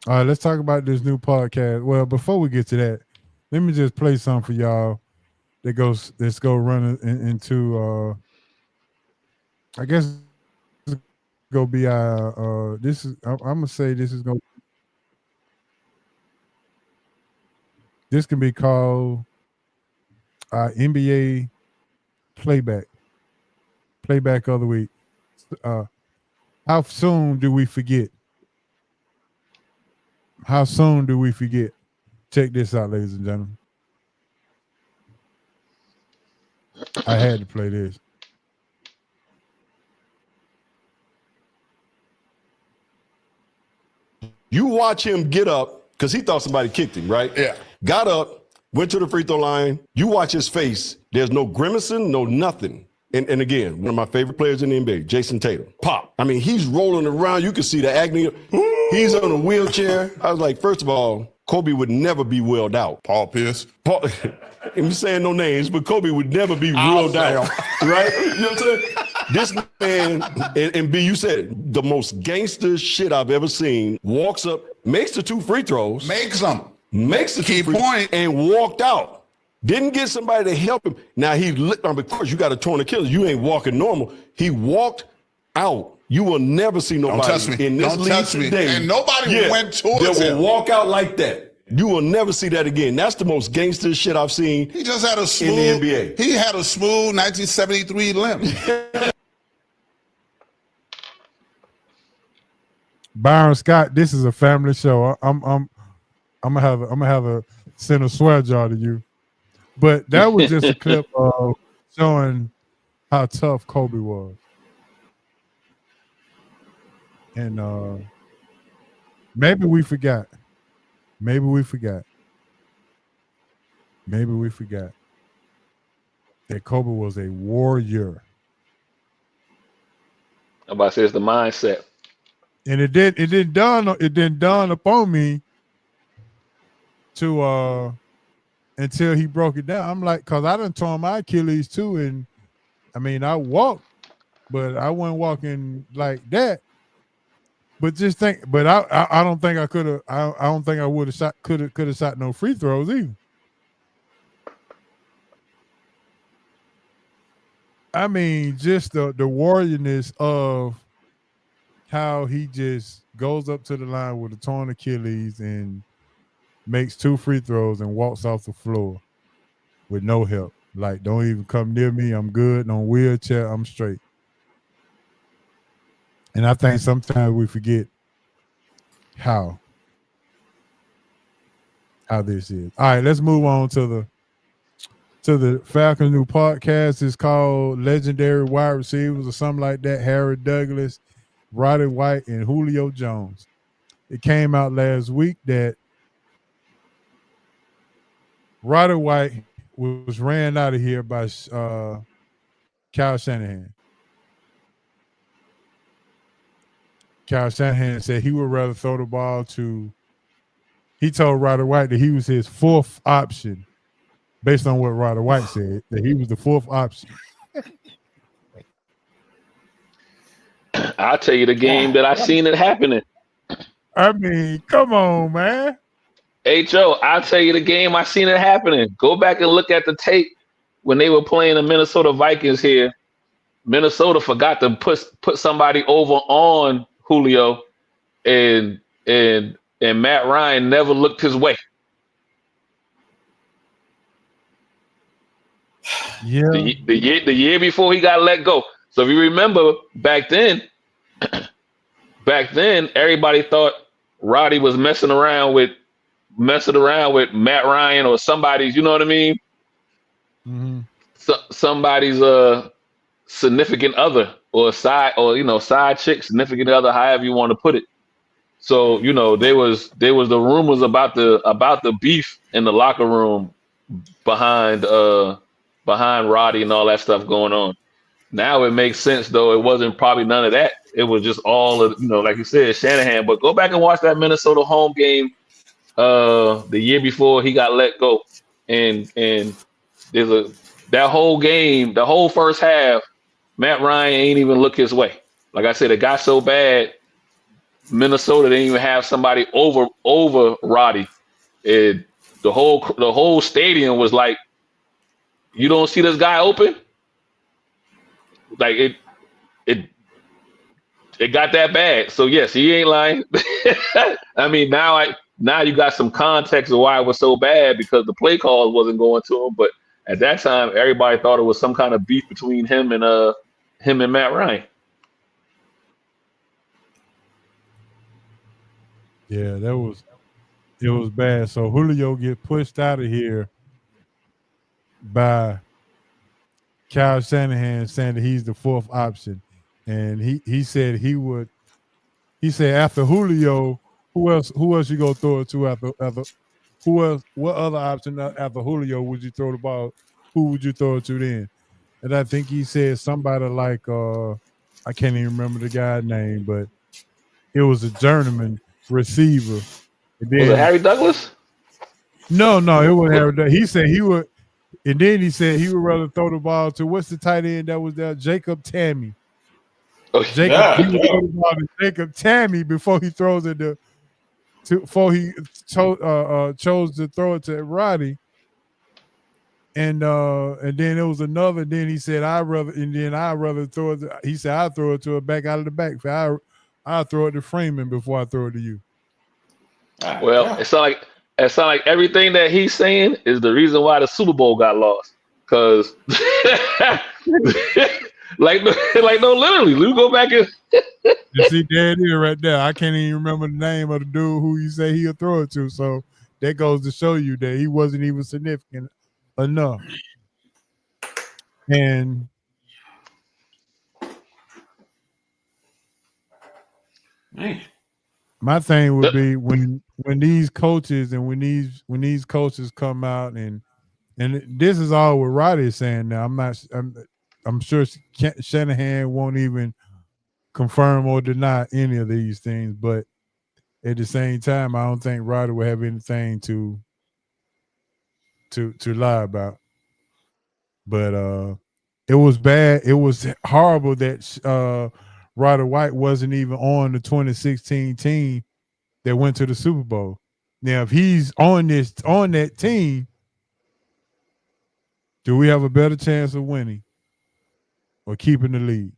All right, let's talk about this new podcast. Well, before we get to that, let me just play something for y'all let's go running into I guess it's gonna be this is I'm gonna say this can be called NBA playback of the week. How soon do we forget? How soon do we forget? Check this out, ladies and gentlemen. I had to play this.
You watch him get up because he thought somebody kicked him, right?
Yeah.
Got up, went to the free throw line. You watch his face. There's no grimacing, no nothing. And again, one of my favorite players in the NBA, Jason Tatum. Pop. I mean, he's rolling around. You can see the agony. He's on a wheelchair. I was like, first of all, Kobe would never be wheeled out.
Paul Pierce.
I'm saying no names, but Kobe would never be wheeled out, right? You know what I'm saying? This man, and B, you said it, the most gangster shit I've ever seen, walks up, makes the 2 free throws.
Makes them.
Makes the
Key
free
point.
and walked out. Didn't get somebody to help him. Now of course you got a torn Achilles. You ain't walking normal. He walked out. You will never see nobody
Don't touch me.
in this
Don't
league
touch me.
today.
And nobody went towards
that
him.
will walk out like that. You will never see that again. That's the most gangster shit I've seen.
He just had a smooth.
in the NBA.
He had a smooth 1973 limp.
Byron Scott, this is a family show. I'm gonna have a send a swear jar to you. But that was just a clip of showing how tough Kobe was. And maybe we forgot that Kobe was a warrior.
I'm about to say it's the mindset.
And it didn't dawn upon me to until he broke it down. I'm like, cause I done torn my Achilles too, and I mean I walked, but I wasn't walking like that. But just think, but I don't think I could have. I don't think I would have shot. Could have shot no free throws either. I mean, just the warriorness of how he just goes up to the line with a torn Achilles and makes 2 free throws and walks off the floor with no help. Like, don't even come near me. I'm good. No wheelchair. I'm straight. And I think sometimes we forget how this is. All right, let's move on to the Falcons' new podcast. It's called Legendary Wide Receivers or something like that. Harry Douglas, Roddy White, and Julio Jones. It came out last week that Roddy White was ran out of here by Kyle Shanahan. Kyle Shanahan said he would rather throw the ball to. He told Roddy White that he was his 4th option, based on what Roddy White said, that he was the 4th option.
I'll tell you the game that I seen it happening.
I mean, come on, man.
HO, I'll tell you the game I seen it happening. Go back and look at the tape when they were playing the Minnesota Vikings here. Minnesota forgot to put somebody over on Julio, and Matt Ryan never looked his way.
Yeah.
The year before he got let go. So if you remember back then, everybody thought Roddy was messing around with messing around with Matt Ryan or somebody's, you know what I mean?
Mm-hmm.
Somebody's significant other or side chick, significant other, however you want to put it. So, there was the rumors about the beef in the locker room behind Roddy and all that stuff going on. Now it makes sense, though. It wasn't probably none of that. It was just all of, like you said, Shanahan. But go back and watch that Minnesota home game the year before he got let go. And there's that whole game, the whole first half, Matt Ryan ain't even look his way. Like I said, it got so bad, Minnesota didn't even have somebody over Roddy. The whole stadium was like, you don't see this guy open? Like it got that bad. So yes, he ain't lying. I mean, now you got some context of why it was so bad because the play calls wasn't going to him. But at that time, everybody thought it was some kind of beef between him and Matt Ryan.
Yeah, it was bad. So Julio get pushed out of here by Kyle Shanahan saying that he's the fourth option. And he said after Julio, who else you gonna throw it to after who else, what other option after Julio would you throw the ball? Who would you throw it to then? And I think he said somebody like I can't even remember the guy's name, but it was a journeyman receiver. And then,
was it Harry Douglas?
No, it wasn't Harry Douglas. He said he would, and then he said he would rather throw the ball to what's the tight end that was there? Jacob Tamme.
Oh,
He would throw the ball to Jacob Tamme before he throws it before he chose to throw it to Roddy. And then it was another. Then he said I'd rather throw it. He said I'd throw it to a back out of the backfield. I'll throw it to Freeman before I throw it to you.
Well, it sounds like everything that he's saying is the reason why the Super Bowl got lost. Cause literally, we go back and
you see, there it is right there. I can't even remember the name of the dude who you say he'll throw it to. So that goes to show you that he wasn't even significant enough. And
man,
my thing would be when these coaches and when these coaches come out and this is all what Roddy is saying now. I'm sure Shanahan won't even confirm or deny any of these things, but at the same time, I don't think Roddy will have anything to lie about. But it was bad. It was horrible that Roddy White wasn't even on the 2016 team that went to the Super Bowl. Now, if he's on that team, do we have a better chance of winning or keeping the lead?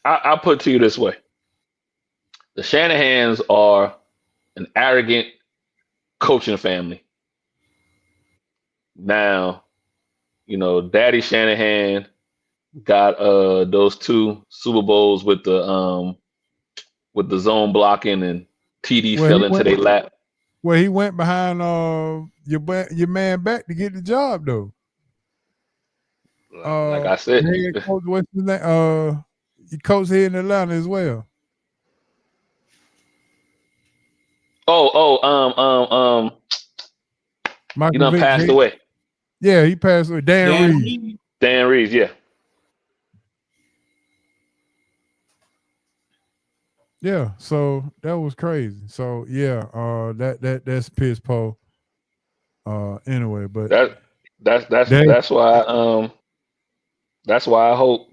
I'll put it to you this way. The Shanahans are an arrogant coaching family. Now, Daddy Shanahan got those 2 Super Bowls with the zone blocking and TD fell into their lap.
Well, he went behind your man back to get the job though.
Like I said,
coach, what's his name? He coached here in Atlanta as well.
He done passed away.
Yeah, he passed away. Dan Reeves.
Dan Reeves, yeah.
Yeah, so that was crazy. So yeah, that's piss poor. Anyway, but
that's why I hope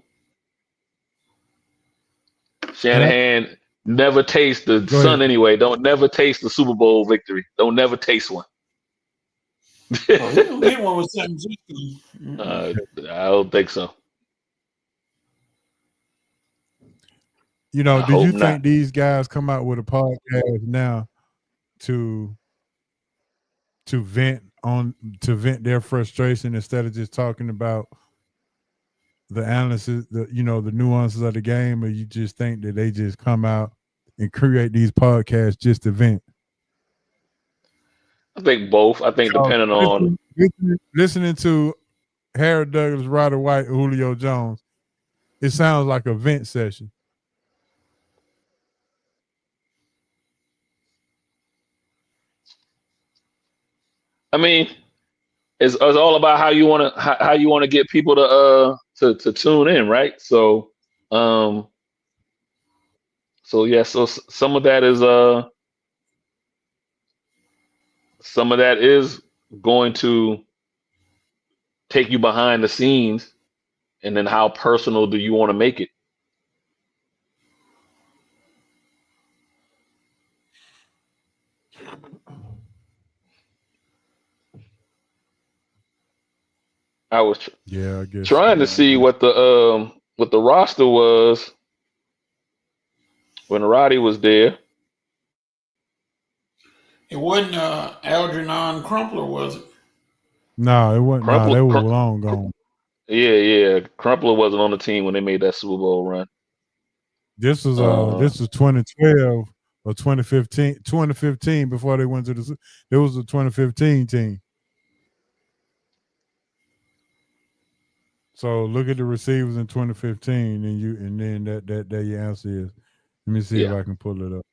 Shanahan never taste the sun anyway. Don't never taste the Super Bowl victory. Don't never taste one.
He don't get one with San Francisco.
I don't think so.
Do you think these guys come out with a podcast now to vent their frustration instead of just talking about the analysis, the nuances of the game, or you just think that they just come out and create these podcasts just to vent?
I think both. I think depending on
listening to Harold Douglas, Ryder White, Julio Jones, it sounds like a vent session.
I mean, it's all about how you want to get people to tune in, right? So, so some of that is going to take you behind the scenes, and then how personal do you want to make it? I was
I guess
trying to see what the roster was when Roddy was there.
It wasn't Algernon Crumpler, was it?
No, it wasn't. They were long gone.
Yeah. Crumpler wasn't on the team when they made that Super Bowl run.
This was 2012 or 2015. 2015 before they went to the. It was a 2015 team. So look at the receivers in 2015, and then that your answer is. Let me see if I can pull it up.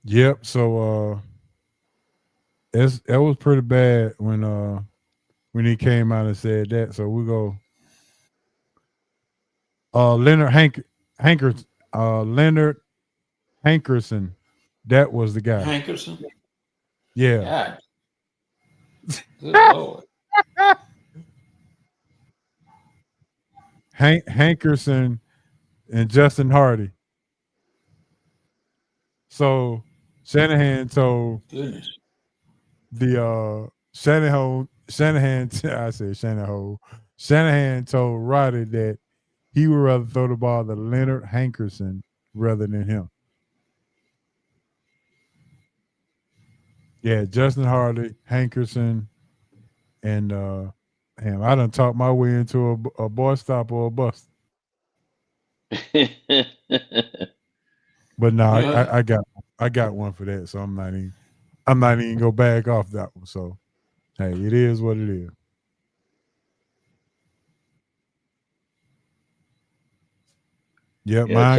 Yep. So it was pretty bad when he came out and said that. So we go. Leonard Hankerson, that was the guy.
Hankerson.
Yeah.
God. Good Lord.
Hankerson and Justin Hardy. So Shanahan told Shanahan told Roddy that he would rather throw the ball to Leonard Hankerson rather than him. Yeah, Justin Hardy, Hankerson, and I done talked my way into a boy stop or a bust. But no, I got one for that, so I'm not even go back off that one. So hey, it is what it is. Yep, mine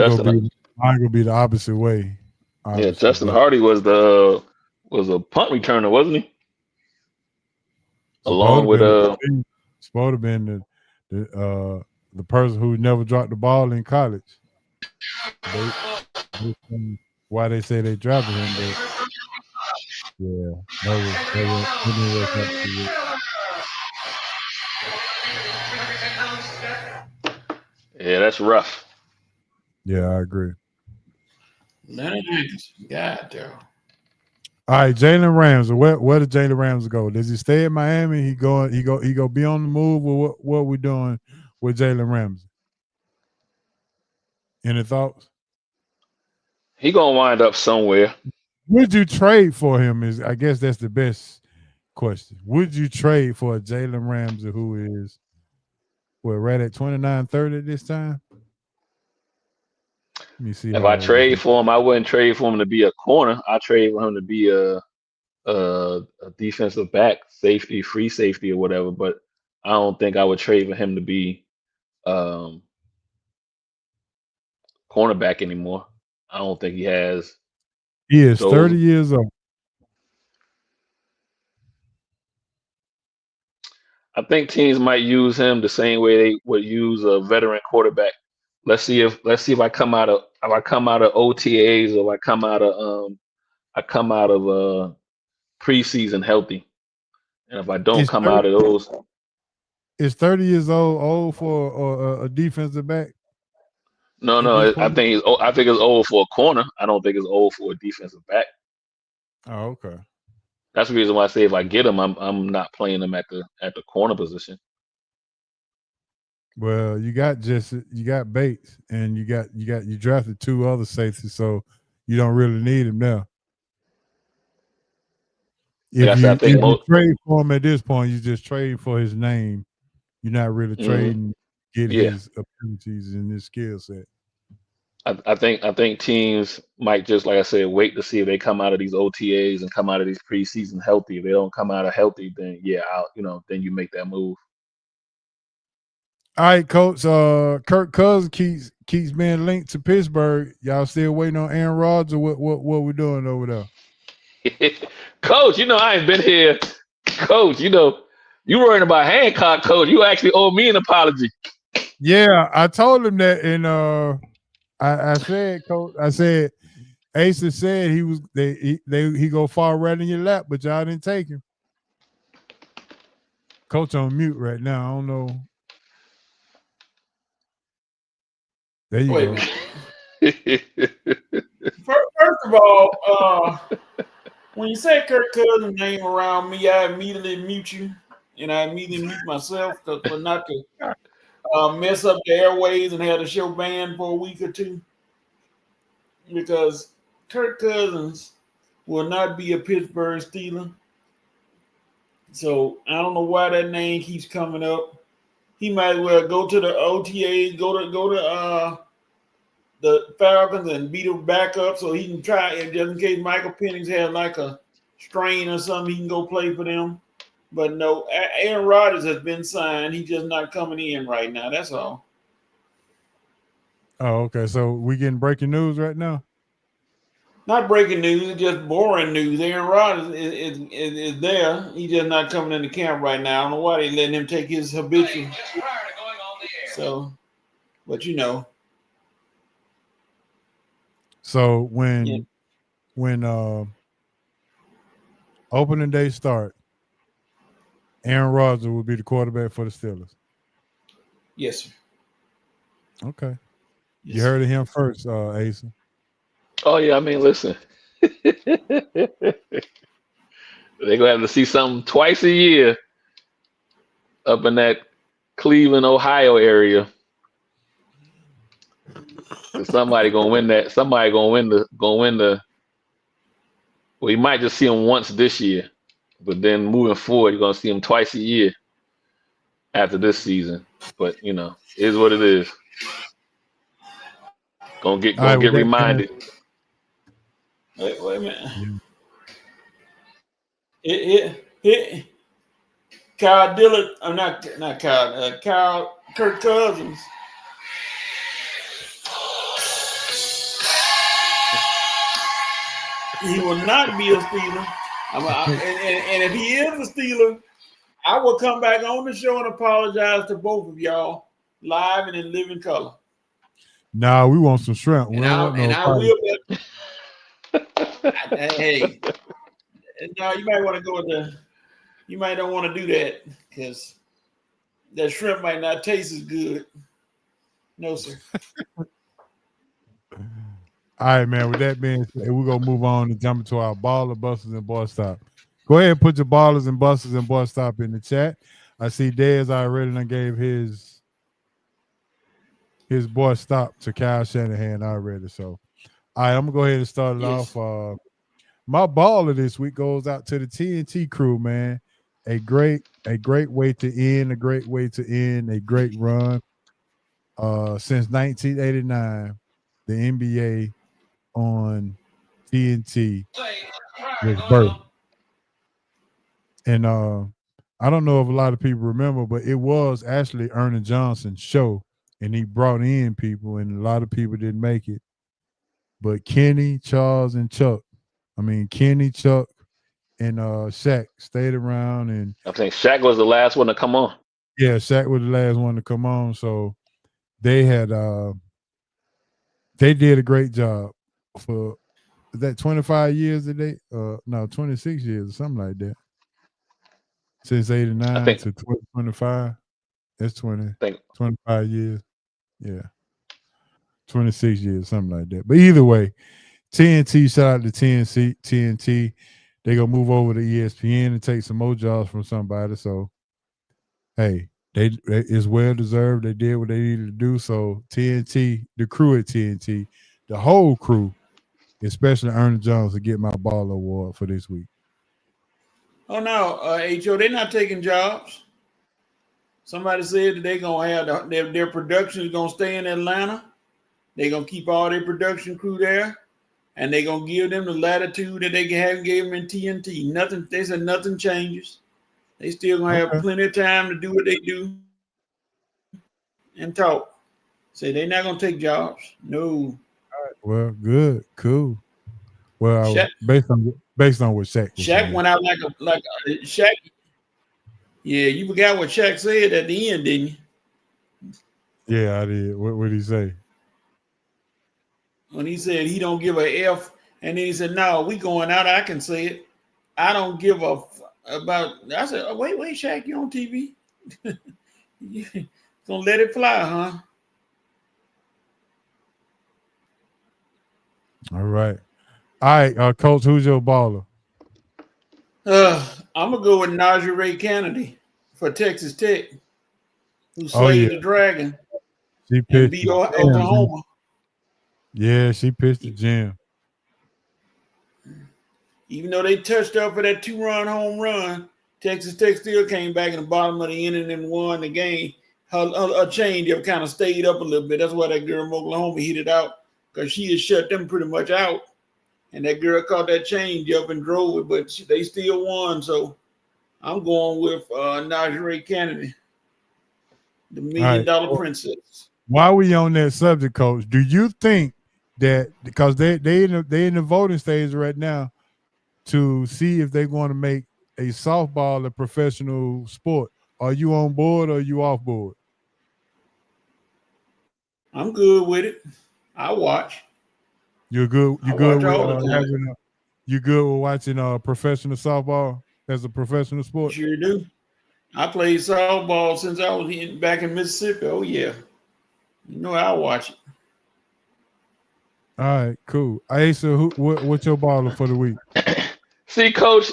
gonna be the opposite way.
Yeah, Justin Hardy was a punt returner, wasn't he? Along with
supposed to been the person who never dropped the ball in college. Why they say they drafted him, but
yeah, that's rough.
Yeah, I agree.
God, though.
All right, Jalen Ramsey. Where did Jalen Ramsey go? Does he stay in Miami? He go be on the move, or what we doing with Jalen Ramsey? Any thoughts?
He gonna wind up somewhere.
Would you trade for him? I guess that's the best question. Would you trade for a Jalen Ramsey who is right at 29-30 this time? Let me see.
If I trade for him, I wouldn't trade for him to be a corner. I trade for him to be a defensive back, safety, free safety, or whatever. But I don't think I would trade for him to be cornerback anymore. I don't think he has.
He is 30 years old.
I think teams might use him the same way they would use a veteran quarterback. Let's see if I come out of OTAs, or if I come out of preseason healthy, and if I don't come out of those.
Is 30 years old for a defensive back?
No. I think it's old for a corner. I don't think it's old for a defensive back.
Oh, okay.
That's the reason why I say if I get him, I'm not playing him at the corner position.
Well, you got Bates, and you drafted 2 other safeties, so you don't really need him now. If you trade for him at this point, you just trade for his name. You're not really trading to get his abilities and his skill set.
I think teams might just, like I said, wait to see if they come out of these OTAs and come out of these preseason healthy. If they don't come out of healthy, then then you make that move.
All right, Coach. Kirk Cousins keeps being linked to Pittsburgh. Y'all still waiting on Aaron Rodgers, or what we doing over there?
Coach, I ain't been here. Coach, you worrying about Hancock, Coach. You actually owe me an apology.
Yeah, I told him that, and I said, Coach, Asa said he go far right in your lap, but y'all didn't take him. Coach on mute right now. I don't know. There you go.
First of all, when you say Kirk Cousins' name around me, I immediately mute you, and I immediately mute myself for not to mess up the airways and have the show banned for a week or two. Because Kirk Cousins will not be a Pittsburgh Steeler. So I don't know why that name keeps coming up. He might as well go to the OTAs, go to the Falcons and beat him back up so he can try, and just in case Michael Penix has like a strain or something, he can go play for them. But no, Aaron Rodgers has been signed. He's just not coming in right now. That's all.
Oh, okay. So we getting breaking news right now?
Not breaking news, it's just boring news. Aaron Rodgers is there. He's just not coming into camp right now. I don't know why they letting him take his habitual. So, but
So when opening day start, Aaron Rodgers will be the quarterback for the Steelers.
Yes, sir.
Okay.
Yes,
You heard of him first, Asa.
Oh yeah, I mean, listen. They're gonna have to see something twice a year up in that Cleveland, Ohio area. Somebody gonna win that. Somebody gonna win the. Well, you might just see him once this year, but then moving forward, you're gonna see him twice a year after this season. But it is what it is. Gonna get reminded.
Wait a minute. It Kyle Dillard. I'm not Kyle. Kirk Cousins. He will not be a Steeler. And if he is a Steeler, I will come back on the show and apologize to both of y'all live and in living color.
Nah, we want some shrimp.
I will. Hey, no, you might want to go with you might don't want to do that because that shrimp might not taste as good. No, sir.
All right, man. With that being said, we're gonna move on and jump into our baller, busters, and boy stop. Go ahead and put your ballers and busters and boy stop in the chat. I see Dez already done gave his boy stop to Kyle Shanahan already. So, all right, I'm gonna go ahead and start it off. My baller this week goes out to the TNT crew, man. A great way to end a great run. Since 1989, the NBA on TNT was birthed. And I don't know if a lot of people remember, but it was actually Ernie Johnson's show, and he brought in people, and a lot of people didn't make it. But Kenny, Charles, and Chuck, Chuck, and Shaq stayed around, and
I think Shaq was the last one to come on.
Yeah, Shaq was the last one to come on. So they had they did a great job for that 25 years that they 26 years or something like that. Since 89 to 2025. That's 25 years. Yeah. 26 years, something like that. But either way, TNT, shout out to TNT. They gonna move over to ESPN and take some more jobs from somebody. So, hey, it's well deserved. They did what they needed to do. So TNT, the crew at TNT, the whole crew, especially Ernest Jones, to get my ball award for this week.
Oh no, HO, they're not taking jobs. Somebody said that they're gonna have their production is gonna stay in Atlanta. They're gonna keep all their production crew there, and they're gonna give them the latitude that they haven't gave them in TNT. Nothing. They said nothing changes. They still gonna have plenty of time to do what they do and talk. Say they're not gonna take jobs. No.
All right. Well, good, cool. Well,
Shaq,
based on what Shaq was
Shaq
saying.
went out like Shaq. Yeah, you forgot what Shaq said at the end, didn't you?
Yeah, I did. What did he say?
When he said he don't give a F, and then he said, "No, we going out. I can say it. I don't give a about." I said, oh, "Wait, Shaq, you on TV? You gonna let it fly, huh?"
All right, Coach. Who's your baller?
I'm gonna go with Najee Ray Kennedy for Texas Tech, who slayed the Dragon
She
and
pitched
beat Oklahoma.
Yeah, she pitched the gym.
Even though they touched up for that 2-run home run, Texas Tech still came back in the bottom of the inning and won the game. Her changeup kind of stayed up a little bit. That's why that girl from Oklahoma hit it out, because she had shut them pretty much out. And that girl caught that changeup and drove it, but they still won. So I'm going with Najee Ray Kennedy, the $1 million princess.
While we on that subject, Coach, do you think that because they in the voting stage right now to see if they're going to make a softball a professional sport, are you on board or are you off board?
I'm good with it. I watch.
You're good. You
I
good
watch
with you good with watching professional softball as a professional sport?
Sure do. I played softball since I was back in Mississippi. Oh yeah, you know I watch it.
All right, cool. Asa, what's your baller for the week?
See, Coach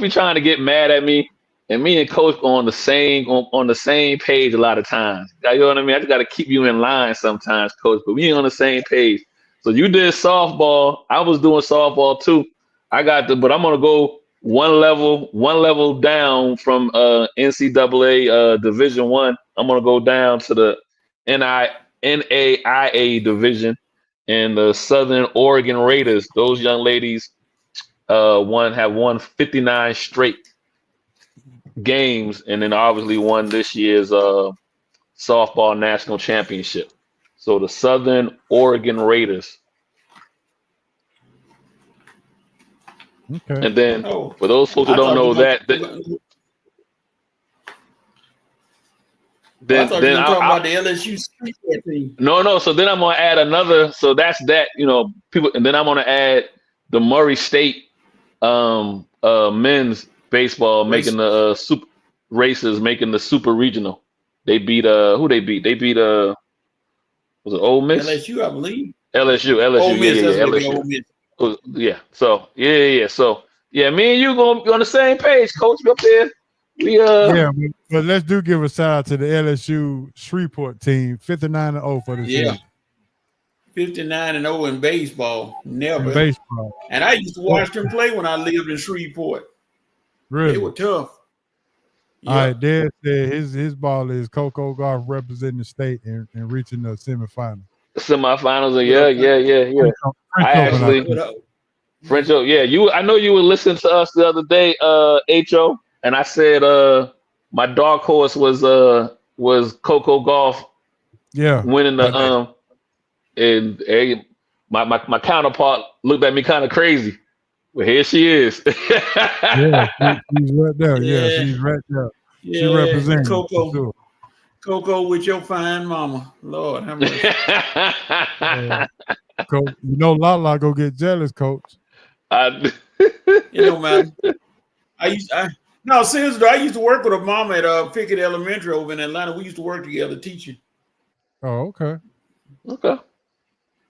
be trying to get mad at me, and me and Coach on the same page a lot of times. You know what I mean? I just got to keep you in line sometimes, Coach. But we ain't on the same page. So you did softball. I was doing softball too. But I'm gonna go one level down from NCAA Division I. I'm gonna go down to the NAIA division, and the Southern Oregon Raiders. Those young ladies have won 59 straight games, and then obviously won this year's softball national championship. So the Southern Oregon Raiders.
Okay.
And then for those folks who don't know that,
I thought you were talking about the LSU street team.
No. So then I'm gonna add another. So that's that. People, and then I'm gonna add the Murray State men's baseball making the super races, making the super regional. They beat who they beat? They beat was it Ole Miss?
LSU, I believe.
LSU.
Ole Miss,
yeah, LSU. Ole Miss. Yeah. So yeah. So yeah, me and you gonna be on the same page, Coach. Up there.
But let's give a shout out to the LSU Shreveport team, 59-0 for the season.
59-0 in baseball. Never.
In baseball.
And I used to watch them play when I lived in Shreveport.
Really?
They were tough.
All right, Dad said his ball is Coco Golf representing the state and reaching the semifinal.
Semifinals, yeah. I actually French Open, yeah. I know you were listening to us the other day, HO, and I said my dark horse was Coco Golf.
Yeah.
Winning the and my counterpart looked at me kind of crazy. Well, here she is.
Yeah, she's right there. Yeah, she's right there.
Yeah,
she represents
Coco.
Sure.
Coco with your fine mama. Lord, how much?
Coach, Lala go get jealous, Coach.
It don't matter. Seriously, I used to work with a mama at Pickett Elementary over in Atlanta. We used to work together teaching.
Oh, okay.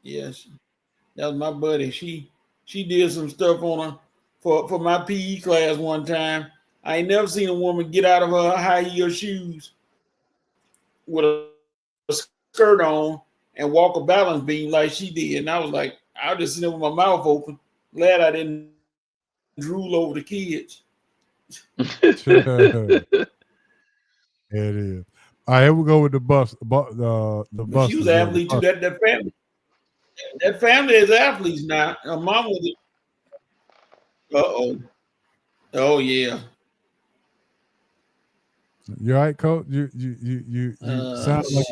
Yes, that was my buddy. She did some stuff on for my PE class one time. I ain't never seen a woman get out of her high heel shoes with a skirt on and walk a balance beam like she did. And I was like, I was just sitting there with my mouth open. Glad I didn't drool over the kids.
It is. All right, here we go with the bus. The bus.
She was an athlete too. That family is athletes now. Her mom was. Oh yeah.
You all right, Coach? You sound like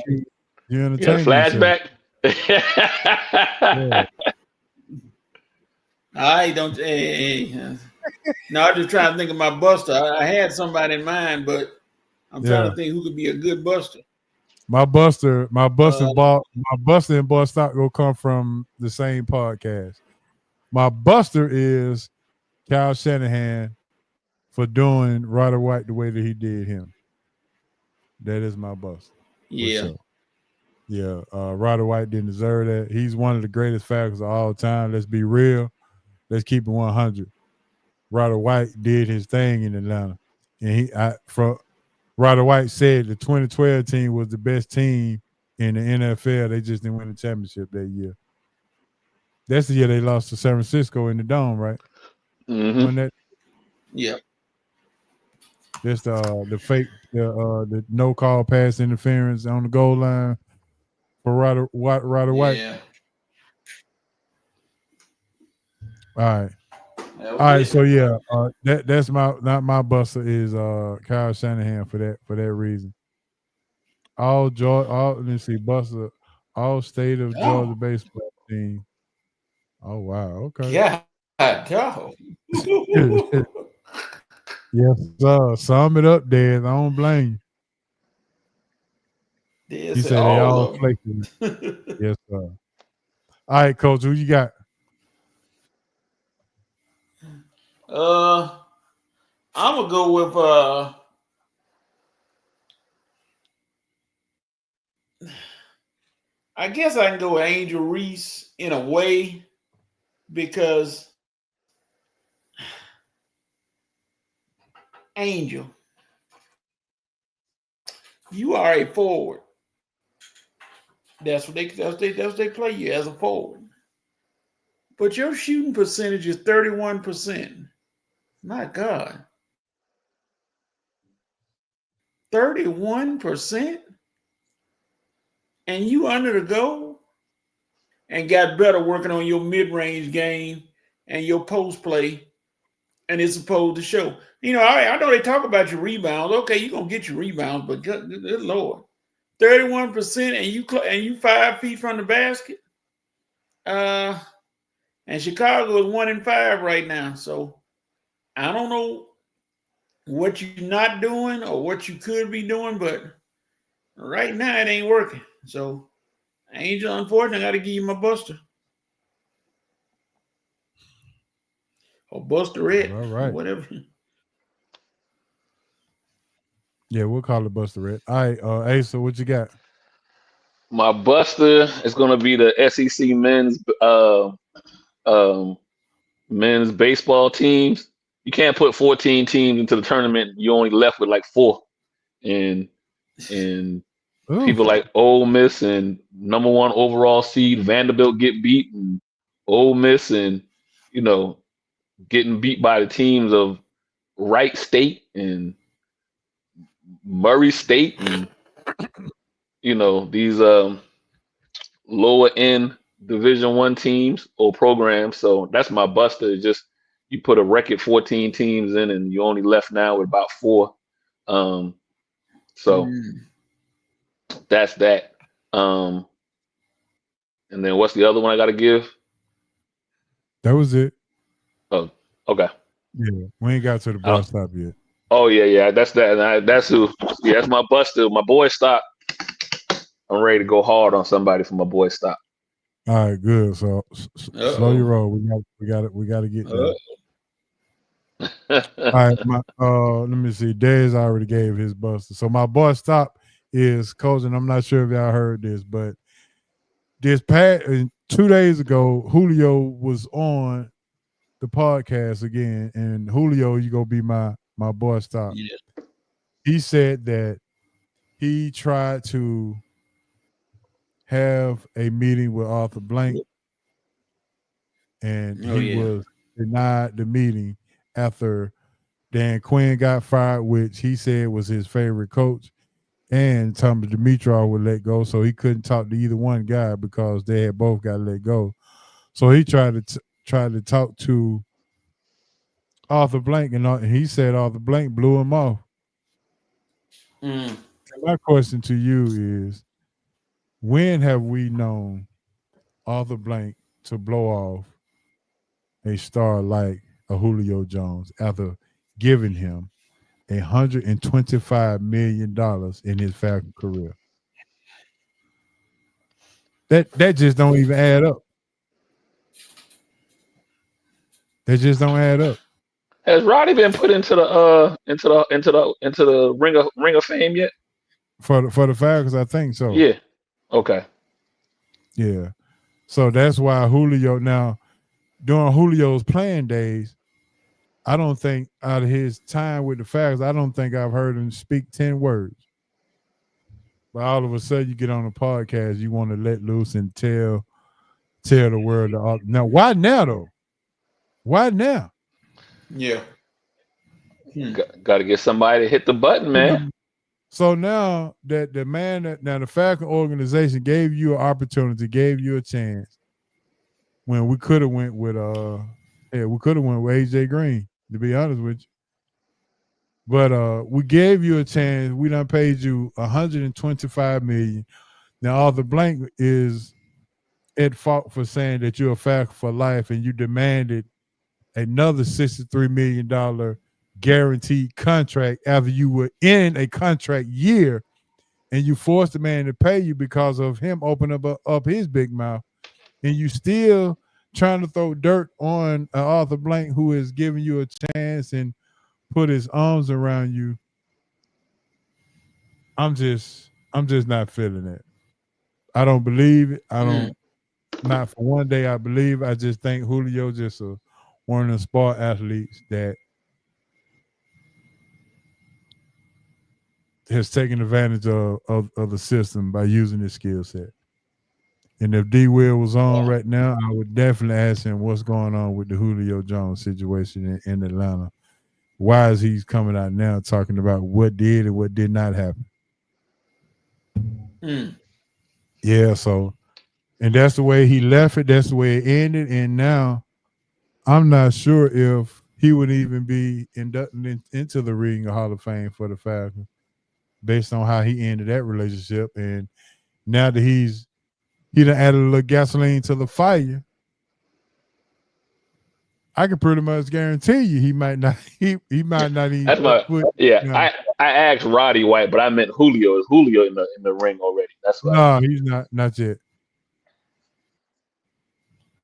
you entertained.
Flashback.
Yeah.
I don't. No, I'm just trying to think of my buster. I had somebody in mind, but I'm trying to think who could be a good buster.
My buster and Bust Stop will come from the same podcast. My buster is Kyle Shanahan for doing Ryder White the way that he did him. That is my buster.
Yeah.
Sure. Yeah. Ryder White didn't deserve that. He's one of the greatest Falcons of all time. Let's be real. Let's keep it 100. Ryder White did his thing in Atlanta. And Ryder White said the 2012 team was the best team in the NFL. They just didn't win the championship that year. That's the year they lost to San Francisco in the Dome, right?
Mm-hmm.
Yeah.
Just the fake, the no call pass interference on the goal line for Ryder White.
Yeah.
All right. All right, so yeah, that's not my buster is Kyle Shanahan for that reason. Let's see, buster, all state of Georgia baseball team. Oh wow, okay.
Yeah, go.
Yes, sir. Sum it up, Dad. I don't blame you. He said they all play. Yes, sir. All right, Coach, who you got?
I'm gonna go with I guess I can go with Angel Reese in a way because Angel, you are a forward. That's what they play you as a forward. But your shooting percentage is 31%. My God. 31%? And you under the goal and got better working on your mid-range game and your post play, and it's supposed to show. You know, I know they talk about your rebounds. Okay, you're going to get your rebounds, but good Lord. 31% and you 5 feet from the basket? And Chicago is 1-5 right now. So I don't know what you're not doing or what you could be doing, but right now it ain't working. So Angel, unfortunately, I got to give you my buster. Or buster it.
All right.
Whatever.
Yeah, we'll call it buster it. All right, Asa, what you got?
My buster is going to be the SEC men's baseball teams. You can't put 14 teams into the tournament. You're only left with like 4. And people like Ole Miss and number 1 overall seed Vanderbilt get beat, and Ole Miss and, you know, getting beat by the teams of Wright State and Murray State and, you know, these lower end Division I teams or programs. So that's my buster. Just you put a record 14 teams in and you only left now with about 4. That's that. And then what's the other one I got to give?
That was it.
Oh, okay.
Yeah, we ain't got to the bus stop yet.
Oh yeah. That's that. That's who. Yeah, that's my buster. My boy Stop. I'm ready to go hard on somebody for my boy Stop.
All right, good. So slow your roll. We got to get there. All right, let me see. Dez already gave his buster. So my boy Stop is Coach, and I'm not sure if y'all heard this, but this 2 days ago, Julio was on the podcast again, and Julio, you gonna be my boy stop.
Yeah.
He said that he tried to have a meeting with Arthur Blank, and he was denied the meeting after Dan Quinn got fired, which he said was his favorite coach, and Tommy Dimitrov would let go, so he couldn't talk to either one guy because they had both got let go. So he tried to talk to Arthur Blank, and he said Arthur Blank blew him off.
Mm.
My question to you is, when have we known Arthur Blank to blow off a star like a Julio Jones after giving him $125 million in his Falcon career? That just don't even add up. They just don't add up.
Has Roddy been put into the ring of fame yet?
For the Falcons, I think so.
Yeah. Okay.
Yeah. So that's why Julio, now during Julio's playing days, I don't think out of his time with the Falcons, I don't think I've heard him speak 10 words. But all of a sudden you get on a podcast, you want to let loose and tell the world. Now, why now though? Why now?
Yeah.
Got to get somebody to hit the button, man.
So now that the Falcon organization gave you an opportunity, gave you a chance, when we could have went with AJ Green, to be honest with you. But we gave you a chance. We done paid you $125 million. Now Arthur Blank is at fault for saying that you're a Falcon for life, and you demanded another $63 million guaranteed contract after you were in a contract year, and you forced the man to pay you because of him opening up his big mouth, and you still trying to throw dirt on Arthur Blank, who is giving you a chance and put his arms around you. I'm just not feeling it. I don't believe it. I don't. Not for one day I believe. I just think Julio just one of the sport athletes that has taken advantage of the system by using his skill set. And if D. Will was on right now, I would definitely ask him what's going on with the Julio Jones situation in Atlanta. Why is he coming out now talking about what did and what did not happen? Yeah, so, and that's the way he left it. That's the way it ended. And now I'm not sure if he would even be inducted into the Ring of Hall of Fame for the Falcons based on how he ended that relationship. And now that he done added a little gasoline to the fire, I can pretty much guarantee you he might not even.
That's I asked Roddy White, but I meant Julio. Is Julio in the ring already? That's right.
No, he's not yet.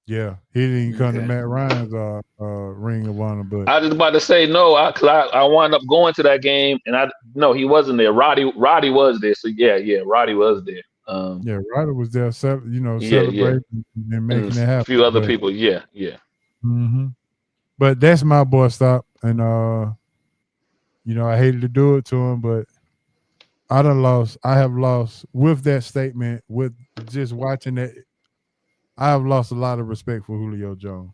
Yeah, he didn't come to Matt Ryan's Ring of Honor, but
I was just about to say no, because I wound up going to that game, and he wasn't there. Roddy was there, so yeah, Roddy was there.
Yeah, Roddy was there, celebrating and making it happen.
A few other people, yeah.
Mm-hmm. But that's my boy stop, and I hated to do it to him, but I have lost with that statement, with just watching that. I have lost a lot of respect for Julio Jones.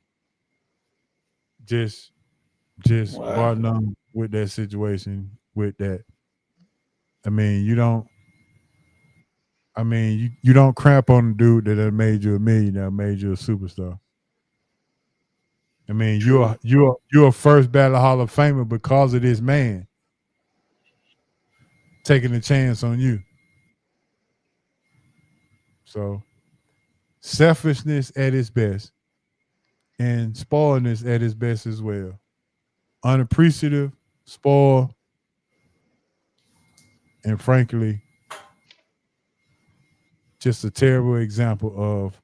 Just brought on with that situation, with that. I mean, you don't crap on the dude that made you a millionaire, made you a superstar. I mean, you're a first ballot Hall of Famer because of this man taking a chance on you. So, selfishness at its best and spoiledness at its best as well. Unappreciative, spoiled, and frankly, just a terrible example of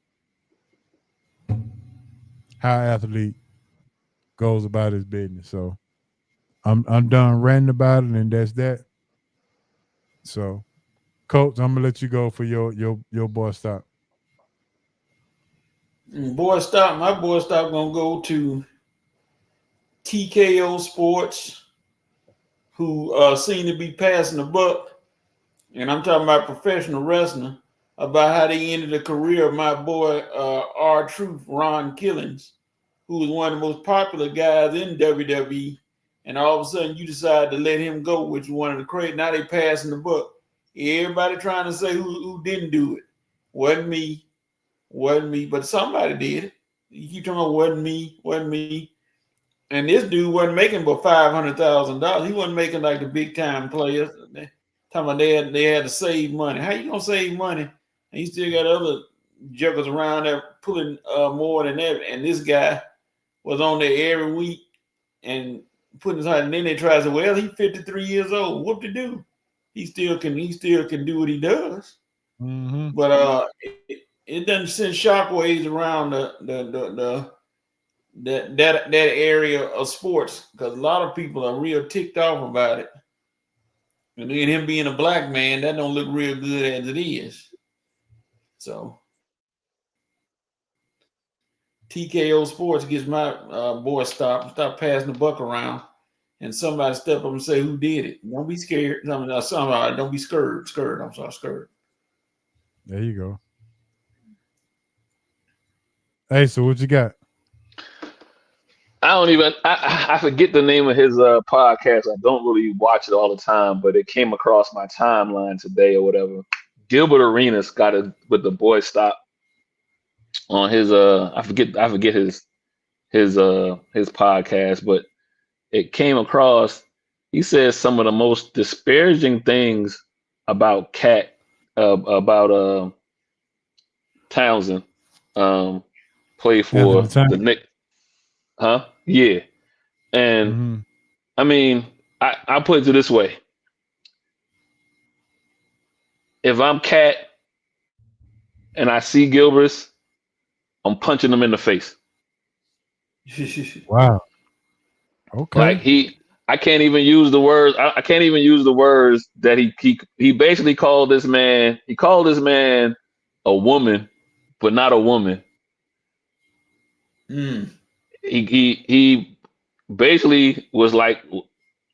how an athlete goes about his business. So I'm done ranting about it, and that's that. So, Coach, I'm gonna let you go for your boy stop.
My boy stop gonna go to TKO Sports, who seem to be passing the buck, and I'm talking about professional wrestling, about how they ended the career of my boy R-Truth, Ron Killings, who was one of the most popular guys in WWE, and all of a sudden you decide to let him go, which is one of the crazy. Now they passing the buck. Everybody trying to say who didn't do it. Wasn't me, but somebody did it. You keep talking about wasn't me. And this dude wasn't making but $500,000. He wasn't making like the big time players. Talking about they had to save money. How you gonna save money? And you still got other jokers around there pulling more than that. And this guy was on there every week and putting his heart. And then they try to say, well, he's 53 years old. What to do? He still can do what he does.
Mm-hmm.
But it doesn't send shockwaves around that area of sports, because a lot of people are real ticked off about it. And then him being a black man, that don't look real good as it is. So TKO Sports gets my boy stop passing the buck around, and somebody step up and say who did it. Don't be scared. Don't be scared. I'm sorry, scared.
There you go. Hey, so what you got?
I forget the name of his podcast. I don't really watch it all the time, but it came across my timeline today or whatever. Gilbert Arenas got it with the boy stop on his I forget his podcast, but it came across. He says some of the most disparaging things about Townsend, played for the Knicks. Huh? Yeah. And I mean, I put it this way. If I'm Cat and I see Gilbert, I'm punching him in the face.
Wow. Okay.
Like I can't even use the words. I can't even use the words that he basically called this man. He called this man a woman, but not a woman. He basically was like,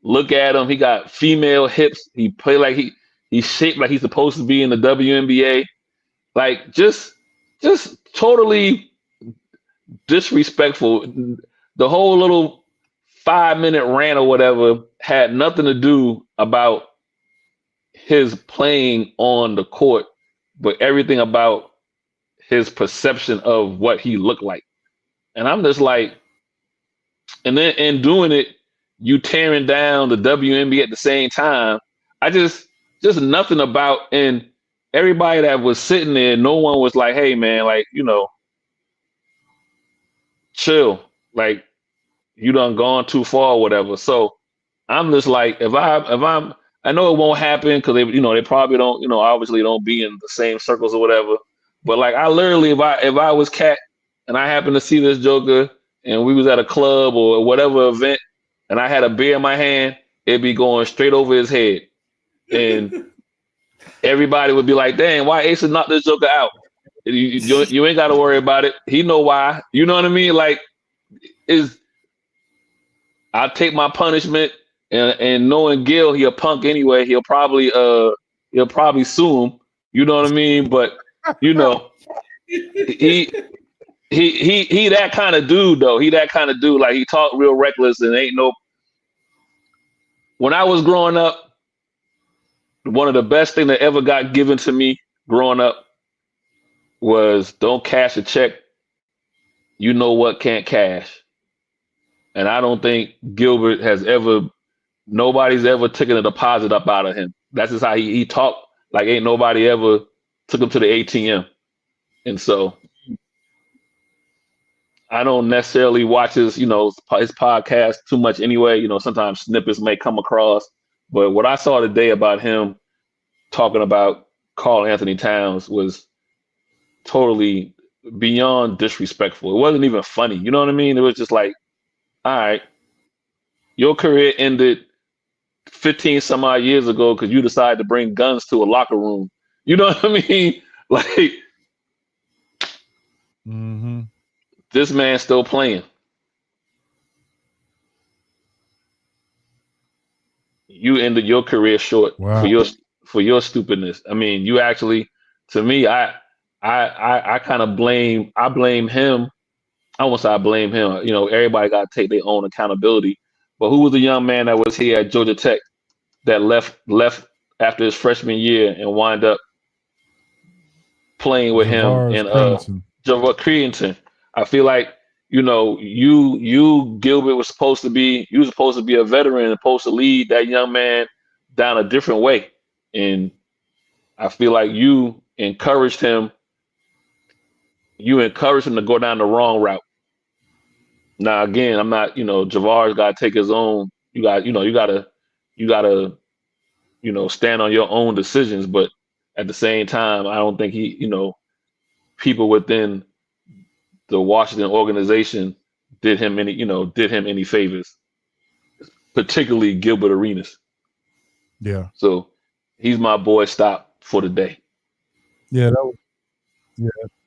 look at him. He got female hips. He play like he's shaped like he's supposed to be in the WNBA. Like just totally disrespectful. The whole little 5-minute rant or whatever had nothing to do about his playing on the court, but everything about his perception of what he looked like. And I'm just like, and then in doing it, you tearing down the WNBA at the same time. I just nothing about, and everybody that was sitting there, no one was like, hey man, like, chill. Like, you done gone too far or whatever. So I'm just like, I know it won't happen because they probably don't, obviously don't be in the same circles or whatever. But like, I literally, if I was Cat and I happened to see this Joker and we was at a club or whatever event and I had a beer in my hand, it'd be going straight over his head. And everybody would be like, dang, why Ace knocked this Joker out? You ain't got to worry about it. He know why. You know what I mean? Like, I'll take my punishment, and knowing Gil, he a punk anyway. He'll probably sue him. You know what I mean? But he that kind of dude though. He that kind of dude. Like, he talk real reckless and ain't no. When I was growing up, one of the best thing that ever got given to me growing up was don't cash a check. You know what can't cash. And I don't think Gilbert nobody's ever taken a deposit up out of him. That's just how he talked. Like, ain't nobody ever took him to the ATM. And so I don't necessarily watch his podcast too much anyway. Sometimes snippets may come across. But what I saw today about him talking about Karl Anthony Towns was totally beyond disrespectful. It wasn't even funny. You know what I mean? It was just like, all right, your career ended 15 some odd years ago because you decided to bring guns to a locker room. You know what I mean? Like, this man's still playing. you ended your career short
Wow.
for your stupidness. I mean, you actually, to me, I kind of blame him. I won't say I blame him. You know, everybody got to take their own accountability. But who was the young man that was here at Georgia Tech that left after his freshman year and wind up playing with him
Javaris
and
Crimson.
Javon Creaton? I feel like, you know, you Gilbert was supposed to be a veteran and supposed to lead that young man down a different way. And I feel like you encouraged him to go down the wrong route. Now again, I'm not, you know, Javar's got to take his own. You gotta, you know, stand on your own decisions. But at the same time, I don't think he, you know, people within the Washington organization did him any favors, particularly Gilbert Arenas.
Yeah.
So he's my boy. Stop for the day.
Yeah,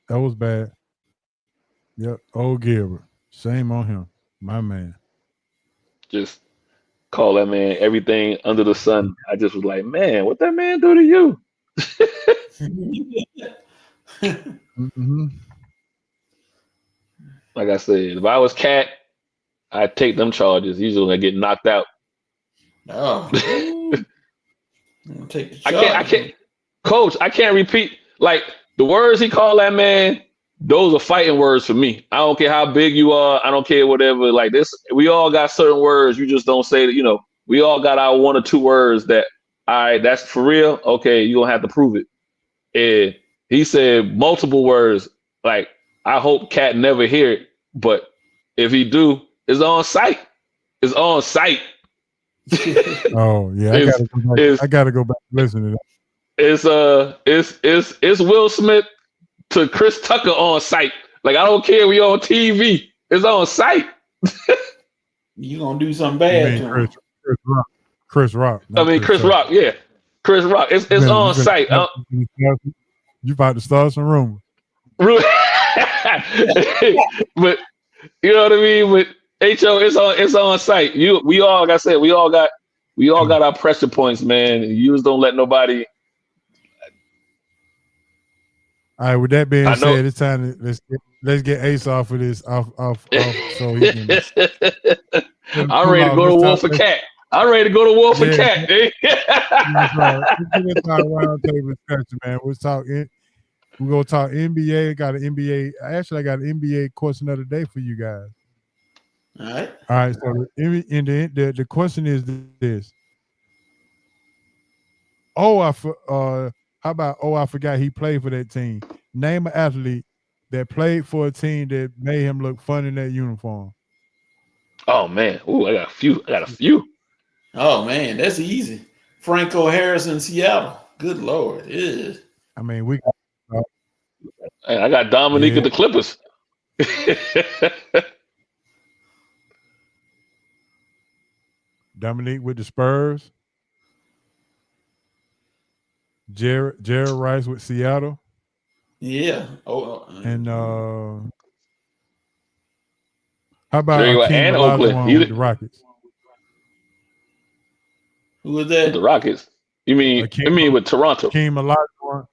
that was bad. Yep. Old Gilbert. Shame on him. My man.
Just call that man everything under the sun. I just was like, man, what that man do to you?
Mm-hmm.
Like I said, if I was Cat, I'd take them charges. He's gonna get knocked out.
Oh, take the
I can't, Coach. I can't repeat like the words he called that man. Those are fighting words for me. I don't care how big you are. I don't care whatever. Like this, we all got certain words. You just don't say that. You know, we all got our 1 or 2 words that, all right, that's for real. Okay, you're gonna have to prove it. And he said multiple words. Like, I hope Cat never hear it, but if he do, it's on site. It's on site.
Oh yeah, I gotta go back and listen to that.
It's Will Smith to Chris Tucker on site. Like, I don't care. We on TV. It's on site.
You gonna do something bad to him.
Chris Rock.
I mean, Chris Rock. Yeah, Chris Rock. It's on site.
You about to start some rumors.
But you know what I mean. With HO, it's on site. We all, like I said, we all got our pressure points, man. You just don't let nobody.
All right. With that being said, it's time to let's get Ace off of this off so he can.
I'm ready to go to war for Cat. I'm ready to go to war for Cat.
That's right. Let's get our roundtable discussion, man. We're gonna talk NBA. Got an NBA. Actually, I got an NBA question of the day for you guys.
All right.
All right. So the question is this. How about I forgot he played for that team. Name an athlete that played for a team that made him look fun in that uniform.
Oh man. Ooh, I got a few.
Oh man, that's easy. Franco Harris in Seattle. Good Lord. Yeah.
I mean,
I got Dominique at the Clippers.
Dominique with the Spurs. Jared Rice with Seattle.
Yeah.
And how about
and Oakland
with the Rockets?
Who was that?
The Rockets. You mean with Toronto?
Hakeem Olajuwon.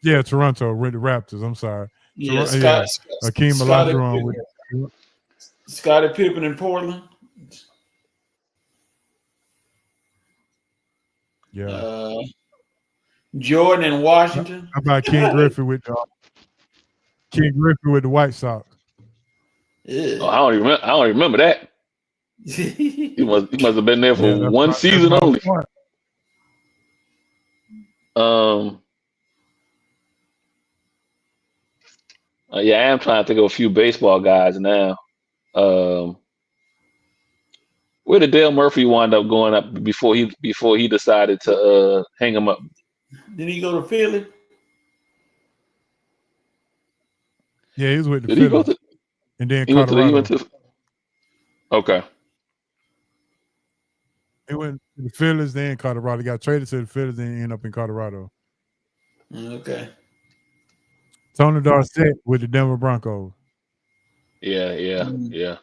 Yeah, Toronto with the Raptors. I'm sorry.
Yeah,
Hakeem Olajuwon with
Scottie Pippen in Portland.
Yeah.
Jordan in Washington.
How about King Griffey with the White Sox?
Yeah.
Oh, I don't even remember that. He must have been there for one season only. Yeah, I am trying to think of a few baseball guys now. Where did Dale Murphy wind up going up before he decided to hang him up?
Did he go to Philly?
Yeah, he was with the Phillies. And then Colorado.
Okay.
He went to the Phillies, then Colorado. He got traded to the Phillies, then ended up in Colorado.
Okay.
Tony Dorsett with the Denver Broncos.
Yeah.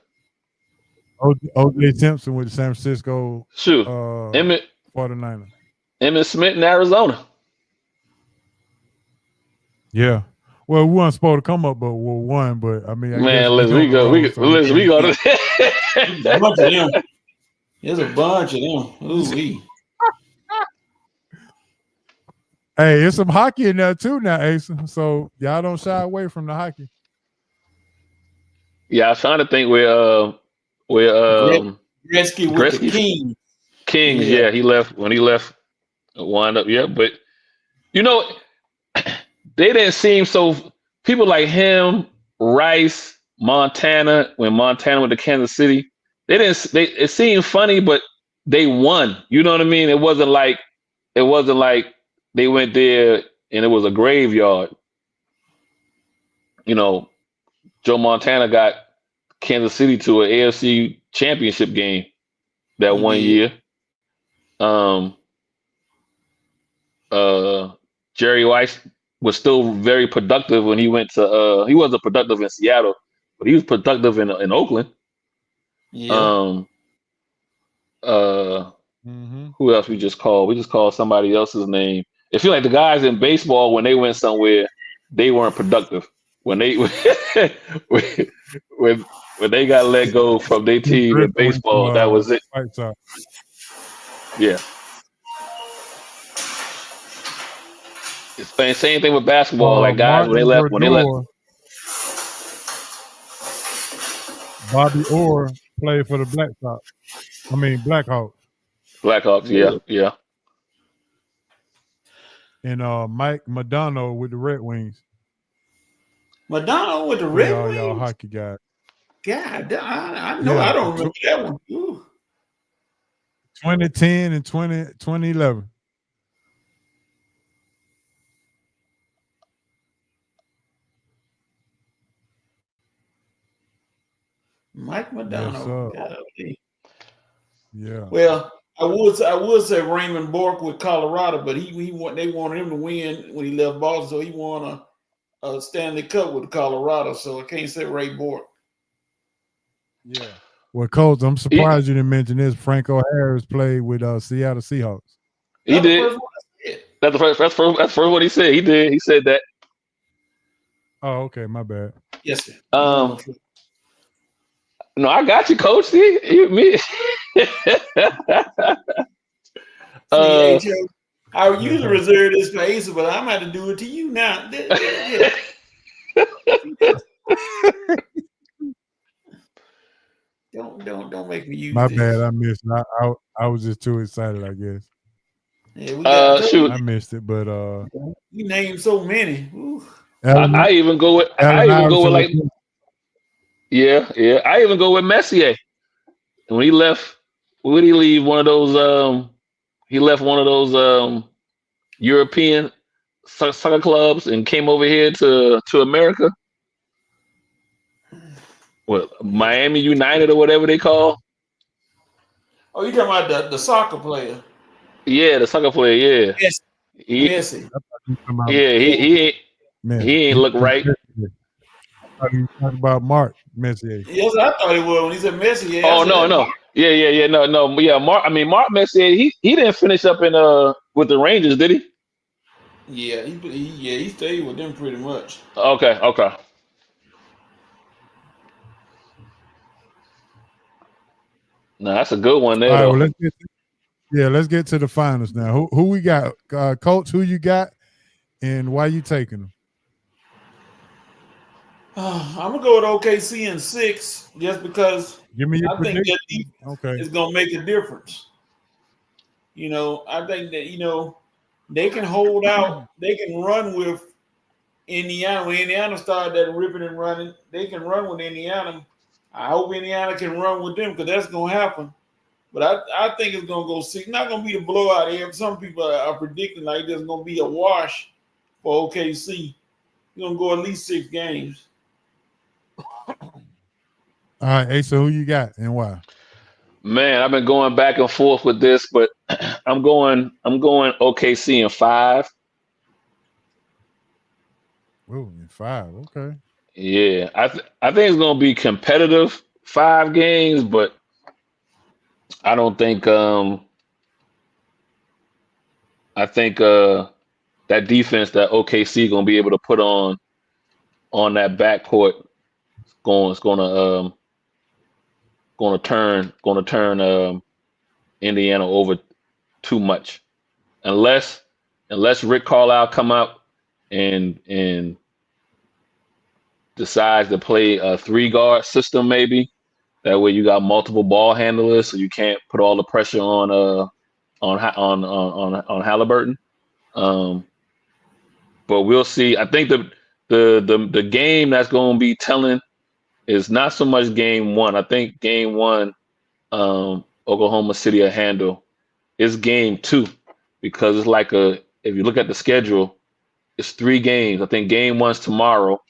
O.J. Simpson with the San Francisco
Shoot, Emmett
49ers.
Smith in Arizona.
Yeah. Well, we weren't supposed to come up, but we won. But I mean, I guess
Man, let's
we
we go. We go to.
There's a bunch of them. There's a bunch of them. Ooh-wee.
Hey, there's some hockey in there too now, Asa. So y'all don't shy away from the hockey.
Yeah, I was trying to think where
Gretzky with the Kings.
Kings, yeah, he left when he left. Wind up, yeah, but you know, they didn't seem so. People like him, Rice, Montana. When Montana went to Kansas City, it seemed funny, but they won. You know what I mean? It wasn't like they went there and it was a graveyard. You know, Joe Montana got Kansas City to an AFC championship game that one year. Jerry Rice was still very productive when he went to he wasn't productive in Seattle, but he was productive in Oakland.
Yeah.
Who else we just called? We just called somebody else's name. It feels like the guys in baseball, when they went somewhere, they weren't productive. When they when they got let go from their team in baseball, that was it. Yeah. It's the same thing with basketball. Like guys, when they left.
Bobby Orr played for the Blackhawks.
Blackhawks, yeah.
And Mike Madonna with the Red Wings.
Madonna with the Red Wings?
Y'all hockey guys.
God, I know. I don't remember that one. Ooh.
2010 and 2011.
Mike Madonna.
Yes, yeah.
Well, I would say Raymond Bork with Colorado, but they wanted him to win when he left Boston, so he won a Stanley Cup with Colorado. So I can't say Ray Bork.
Yeah. Well, Coach, I'm surprised you didn't mention this. Franco Harris played with Seattle Seahawks.
He did. That's the first what he said. He did. He said that.
Oh, okay. My bad.
Yes, sir.
No, I got you, Coach. Me.
I would usually reserve this for Asa, but I'm going to do it to you now. Don't make me use
my
this.
bad. I missed it. I was just too excited, I guess.
Yeah,
shoot.
I missed it, but
you named so many.
I even go with like yeah. I even go with Messier. When he left, would he leave one of those? He left one of those European soccer clubs and came over here to America. What, Miami United or whatever they call?
Oh, you talking about the soccer player?
Yeah, the soccer player. Yeah.
Yes. Messi.
Yeah, he ain't look right.
You talking about Mark Messier?
Yes, I thought it was when he said Messi. Yeah,
no. Yeah, no. Yeah, Mark Messier, he didn't finish up in with the Rangers, did he?
Yeah, he stayed with them pretty much.
Okay. No, that's a good one there.
All right, well, let's get to the finals now. Who we got? Coach, who you got, and why you taking them?
I'm gonna go with OKC in 6, just because
Give me your
I think
prediction.
that
Okay,
it's gonna make a difference. I think that they can hold out, they can run with Indiana. When Indiana started that ripping and running, they can run with Indiana. I hope Indiana can run with them, because that's gonna happen. But I think it's gonna go 6. Not gonna be the blowout here. Some people are predicting like there's gonna be a wash for OKC. It's gonna go at least 6 games.
all right. Asa, who you got and why?
Man, I've been going back and forth with this, but I'm going OKC in 5.
Oh, in 5. Okay.
Yeah, I think it's gonna be competitive 5 games, but I don't think I think that defense that OKC gonna be able to put on that backcourt is gonna turn Indiana over too much unless Rick Carlisle come out and decides to play a 3-guard system maybe. That way you got multiple ball handlers, so you can't put all the pressure on Halliburton. But we'll see. I think the game that's going to be telling is not so much game one. I think game one, Oklahoma City will handle. It's game two because it's like if you look at the schedule, it's 3 games. I think game one's tomorrow.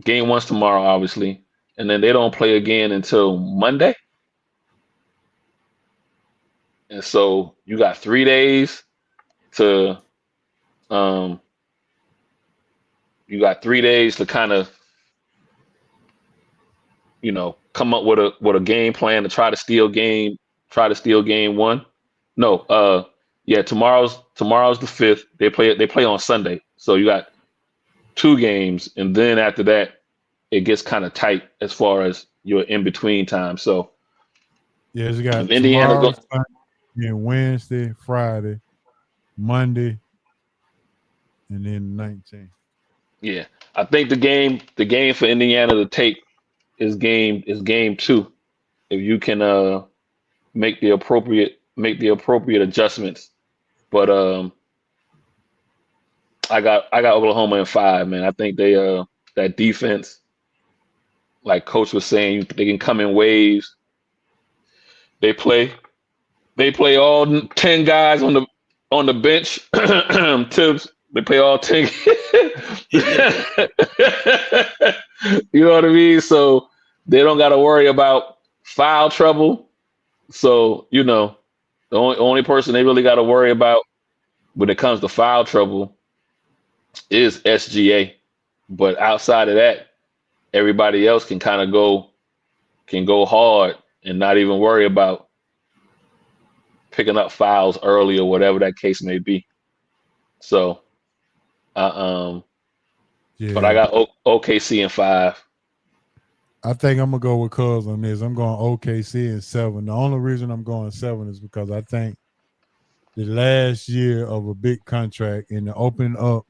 Game one's tomorrow, obviously. And then they don't play again until Monday. And so you got 3 days to kind of, come up with a game plan to try to steal game one. No, tomorrow's the 5th. They play on Sunday. So you got 2 games, and then after that it gets kind of tight as far as your in between time. So
yeah, you got
Indiana
tomorrow, Sunday, Wednesday, Friday, Monday, and then 19th.
Yeah, I think the game for Indiana to take is game 2. If you can make the appropriate adjustments, but I got Oklahoma in 5, man. I think they that defense, like Coach was saying, they can come in waves. They play all 10 guys on the bench. Tibbs, they play all 10. You know what I mean? So they don't got to worry about foul trouble. So, the only person they really got to worry about when it comes to foul trouble is SGA. But outside of that, everybody else can kind of go hard and not even worry about picking up fouls early or whatever that case may be. So, but I got OKC in 5.
I think I'm gonna go with Cuz on this. I'm going OKC in 7. The only reason I'm going 7 is because I think the last year of a big contract and to open up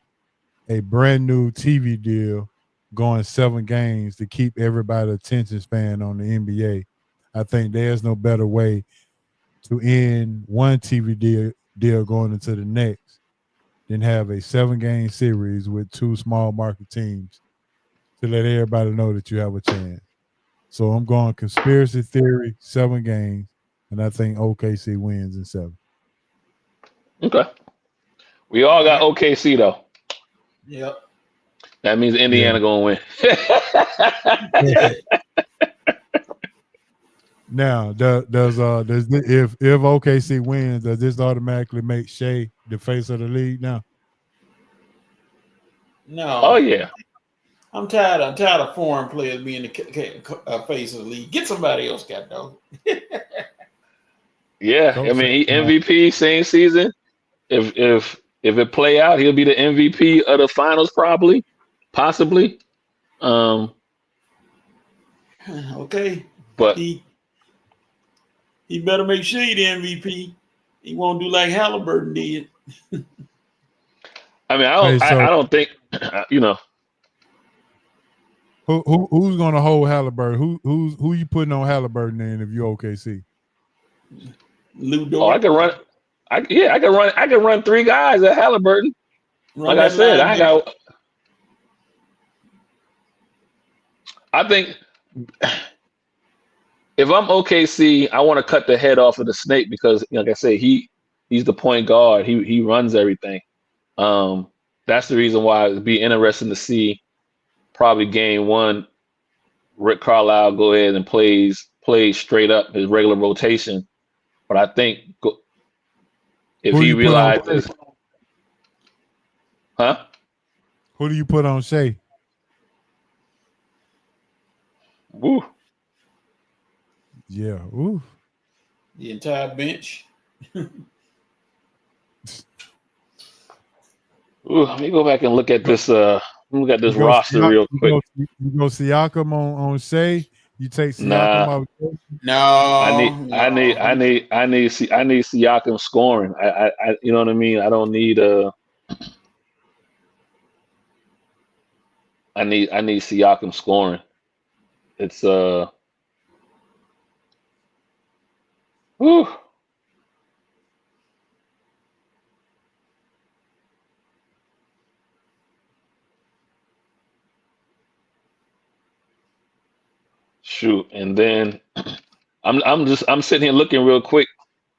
a brand new TV deal, going 7 games to keep everybody's attention span on the NBA. I think there's no better way to end one TV deal going into the next than have a 7-game series with 2 small market teams to let everybody know that you have a chance. So I'm going conspiracy theory, 7 games, and I think OKC wins in 7.
Okay. We all got OKC though.
Yep.
That means Indiana gonna win.
Now, does if OKC wins, does this automatically make Shea the face of the league now?
No.
Oh yeah.
I'm tired of foreign players being the face of the league. Get somebody else, got dog.
Yeah, I mean he MVP same season. If it play out, he'll be the MVP of the finals possibly.
Okay,
but
he better make sure he's the MVP. He won't do like Halliburton did.
I mean, I don't think
Who's going to hold Halliburton? Who you putting on Halliburton in if you're OKC?
Lou Dort.
Oh, I can run. I can run 3 guys at Halliburton. Like I said, I think if I'm OKC, I want to cut the head off of the snake because, like I said, he's the point guard. He runs everything. That's the reason why it'd be interesting to see probably game 1. Rick Carlisle go ahead and plays straight up his regular rotation, but I think if he realizes,
Who do you put on Shea?
Woo.
Yeah, ooh.
The entire bench.
Ooh, let me go back and look at this. Look at this
You go
roster real quick.
You go Siakam on Shea. You take Siakam
Nah.
out.
No,
I need Siakam scoring. I you know what I mean? I don't need I need Siakam scoring. It's whew. Shoot, and then I'm sitting here looking real quick.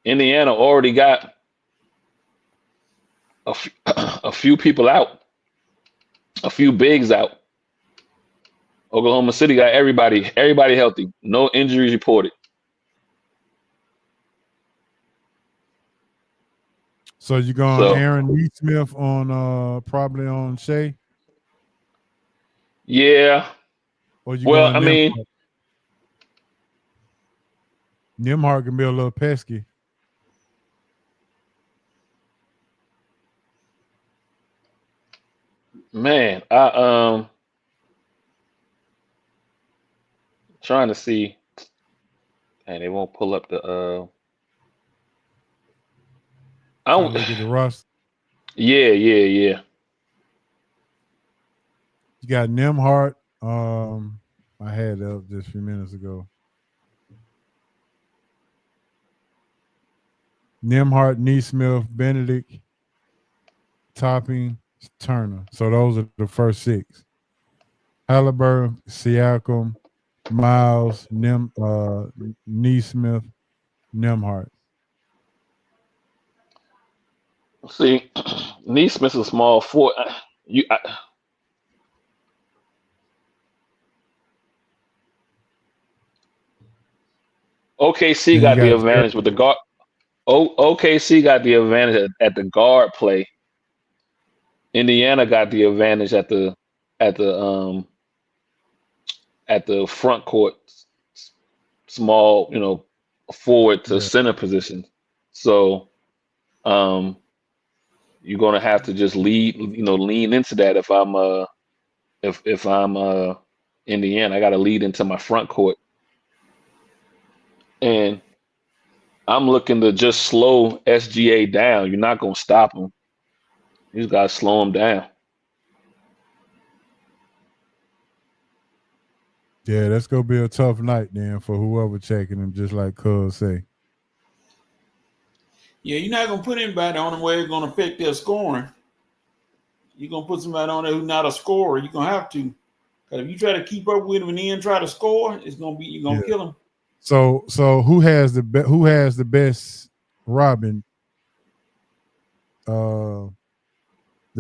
Indiana already got a few people out, a few bigs out. Oklahoma City got everybody healthy, no injuries reported.
So you going
So-
Aaron Neesmith on probably on Shea?
Yeah.
Or you
Well,
going
I mean,
Nembhard can be a little pesky.
man, I trying to see. And they won't pull up the I
So
don't
look at the roster.
yeah.
You got Nembhard. I had it up just a few minutes ago. Nembhard, Neesmith, Benedict, Topping, Turner. So those are the first six. Halliburton, Siakam, Miles, Neesmith, Nembhard.
See, Neesmith's a small forward. OKC
Then
got
you
the
got
advantage with the guard. OKC got the advantage at the guard play. Indiana got the advantage at the front court, small, forward to center position. So, you're gonna have to just lean into that. If I'm Indiana, I got to lead into my front court, and I'm looking to just slow SGA down. You're not gonna stop him. You just gotta slow him down.
Yeah, that's gonna be a tough night then for whoever checking him, just like Cuz say.
Yeah, you're not gonna put anybody on them where it's gonna affect their scoring. You're gonna put somebody on there who's not a scorer. You're gonna have to. Because if you try to keep up with him and then try to score, you're gonna kill him.
So who has the best Robin? The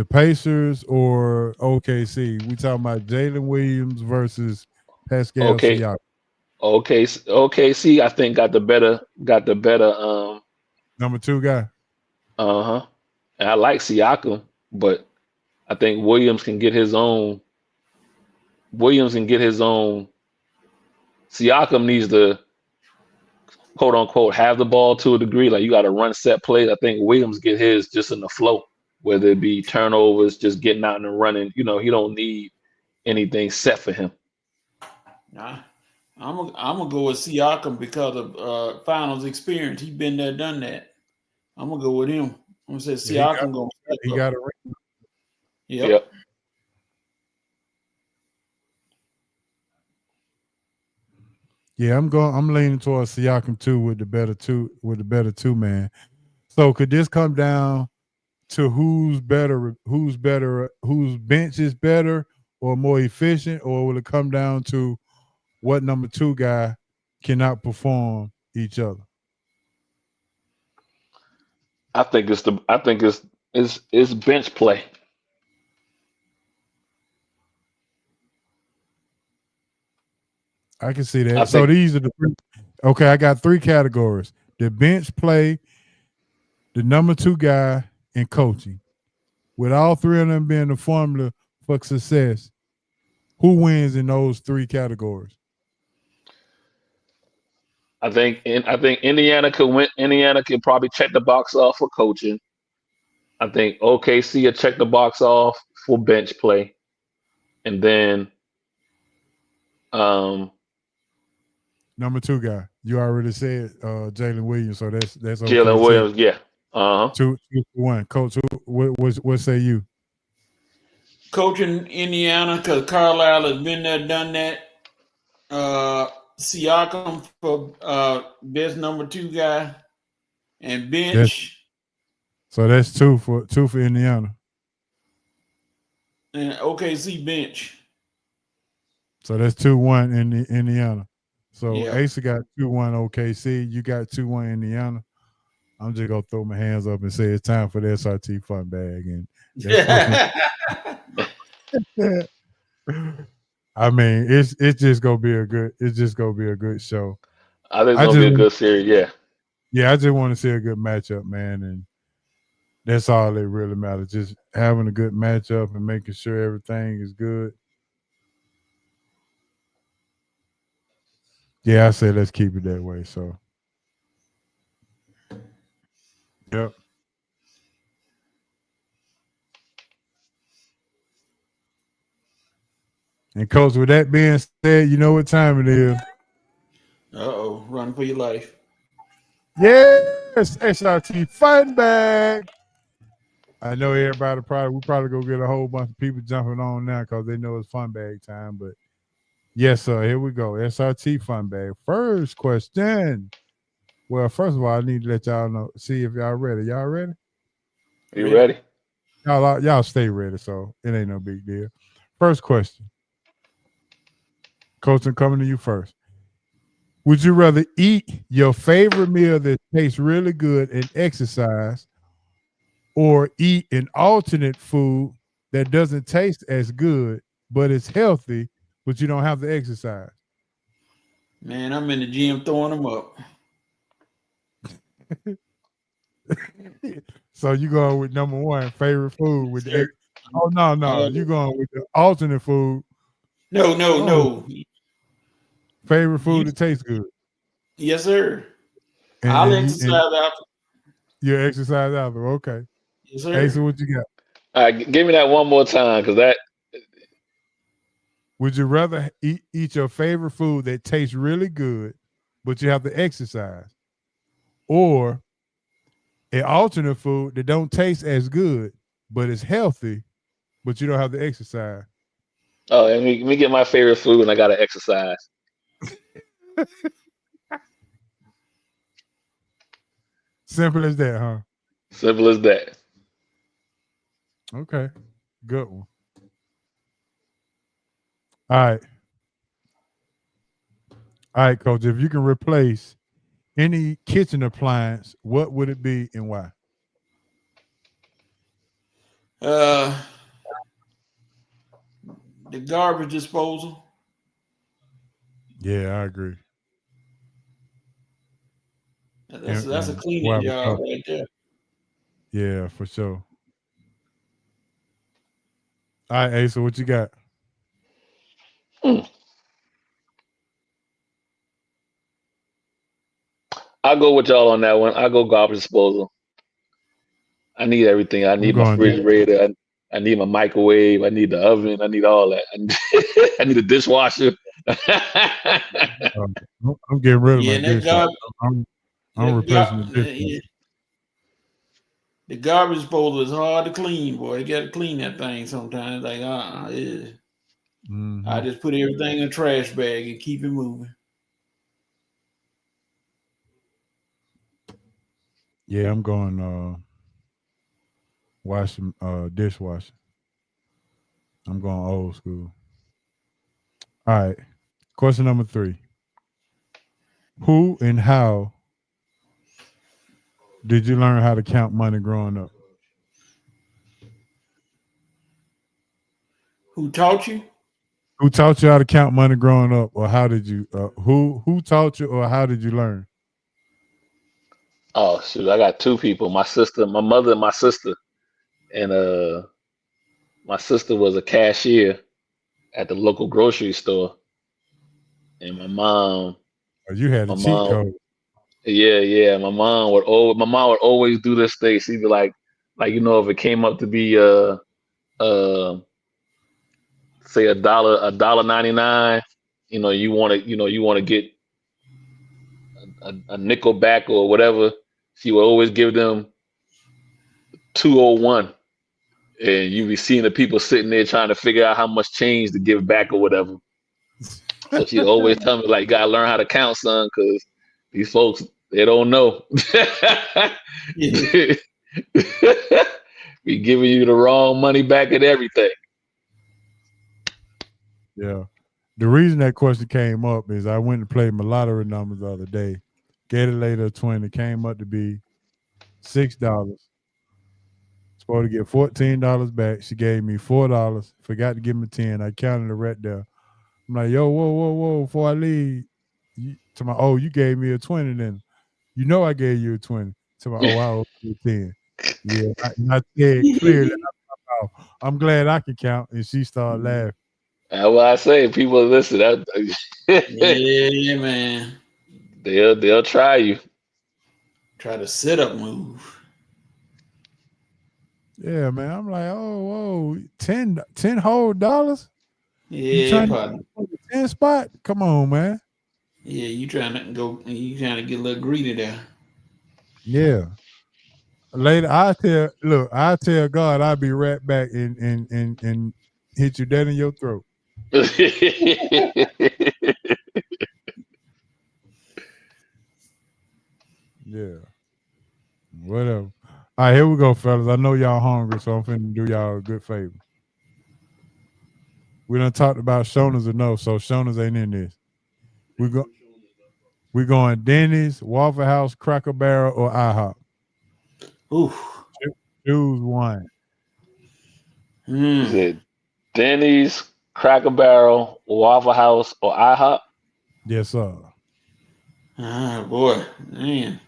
Pacers or OKC? We talking about Jalen Williams versus Pascal Siakam.
OKC, I think got the better
number 2 guy.
And I like Siakam, but I think Williams can get his own. Siakam needs to, quote unquote, have the ball to a degree. Like, you got to run set plays. I think Williams get his just in the flow, whether it be turnovers, just getting out and running. He don't need anything set for him.
Nah, I'm gonna go with Siakam because of finals experience. He's been there, done that. I'm gonna go with him. I'm gonna say Siakam.
He got a ring.
Yep.
Yeah, I'm leaning towards Siakam too with the better two man. So could this come down to who's whose bench is better or more efficient, or will it come down to what number 2 guy cannot perform each other?
I think it's bench play.
I can see that. So these are the three. Okay, I got 3 categories: the bench play, the number 2 guy, and coaching. With all 3 of them being the formula for success, who wins in those 3 categories?
I think Indiana could win. Indiana could probably check the box off for coaching. I think OKC will check the box off for bench play, and then
Number 2 guy. You already said Jalen Williams, so that's okay.
Jalen Williams. Yeah.
2 for 1. Coach, what say you?
Coaching Indiana because Carlisle has been there, done that. Siakam for best number 2 guy, and bench.
So that's 2 for Indiana.
And OKC bench.
So that's 2-1 in Indiana. So
Yeah.
Asa got 2-1 OKC. You got 2-1 Indiana. I'm just gonna throw my hands up and say it's time for the SRT fun bag. And I mean, it's just gonna be a good show.
I think it's gonna be a good series. Yeah.
Yeah, I just want to see a good matchup, man, and that's all that really matters. Just having a good matchup and making sure everything is good. Yeah, I said let's keep it that way. So, yep. And Coach, with that being said, you know what time it is.
Run for your life.
Yes, SRT Fun Bag. I know everybody we probably go get a whole bunch of people jumping on now because they know it's Fun Bag time. But yes, sir, here we go. SRT Fun Bag. First question. Well, first of all, I need to let y'all know, see if y'all ready. Y'all ready?
You ready?
Y'all stay ready, so it ain't no big deal. First question. Coach, I'm coming to you first. Would you rather eat your favorite meal that tastes really good and exercise, or eat an alternate food that doesn't taste as good but it's healthy, but you don't have to exercise?
Man, I'm in the gym throwing them up.
So you going with number 1, favorite food with the no. You going with the alternate food.
No.
Favorite food that tastes good.
Yes, sir.
And
I'll exercise after.
You exercise after. Okay.
Yes, sir.
Hey, so what you got?
All right, give me that one more time, because that.
Would you rather eat your favorite food that tastes really good, but you have to exercise, or an alternate food that don't taste as good, but it's healthy, but you don't have to exercise?
Oh, let me get my favorite food, and I gotta exercise.
Simple as that, huh?
Simple as that.
Okay, good one. All right, Coach. If you can replace any kitchen appliance, what would it be and why?
The garbage disposal.
Yeah, I agree.
That's a cleaning job right there.
Yeah, for sure. All right, Asa, what you got?
I'll go with y'all on that one. I'll go garbage disposal. I need everything. I need my refrigerator. I need my microwave. I need the oven. I need all that. I need a dishwasher.
I'm getting rid of my dishwasher. I'm replacing the dishwasher.
The garbage disposal is hard to clean, boy. You got to clean that thing sometimes. Like, I just put everything in a trash bag and keep it moving.
Yeah, I'm going washing dishwasher. I'm going old school. All right. Question number 3. Who and how did you learn how to count money growing up?
Who taught you?
Who taught you how to count money growing up, or how did you? Who taught you, or how did you learn?
Oh shoot, I got 2 people. My sister, my mother, and my sister. And my sister was a cashier at the local grocery store, and my mom
You had a
My
cheat
mom,
code.
yeah. My mom would always do this thing. She'd be like if it came up to be say $1.99, you want to get a nickel back or whatever. She would always give them 201, and you be seeing the people sitting there trying to figure out how much change to give back or whatever. So she'd always tell me like, "You gotta learn how to count, son, because these folks they don't know." Be giving you the wrong money back and everything.
Yeah. The reason that question came up is I went and played my lottery numbers the other day. Get it later 20 came up to be $6. Supposed to get $14 back. She gave me $4. Forgot to give me 10. I counted the right there. I'm like, yo, whoa. Before I leave, you gave me a 20 then. You know I gave you a 20. To my, I owe you 10. Yeah, I said clearly. I'm glad I can count. And she started laughing.
That's what I say. People listen.
Yeah, man.
They'll try you.
Try to sit up move.
Yeah, man. I'm like, whoa, 10 whole dollars? You
Yeah,
trying
partner.
to get the 10 spot? Come on, man.
Yeah, you trying to get a little greedy there.
Yeah. Later, I tell God I'll be right back and hit you dead in your throat. Yeah. Whatever. All right, here we go, fellas. I know y'all hungry, so I'm finna do y'all a good favor. We done talked about Shoners enough, so Shoners ain't in this. We going Denny's, Waffle House, Cracker Barrel, or IHOP.
Ooh.
Choose one.
Is it Denny's, Cracker Barrel, Waffle House, or IHOP?
Yes, sir.
Ah, boy, man.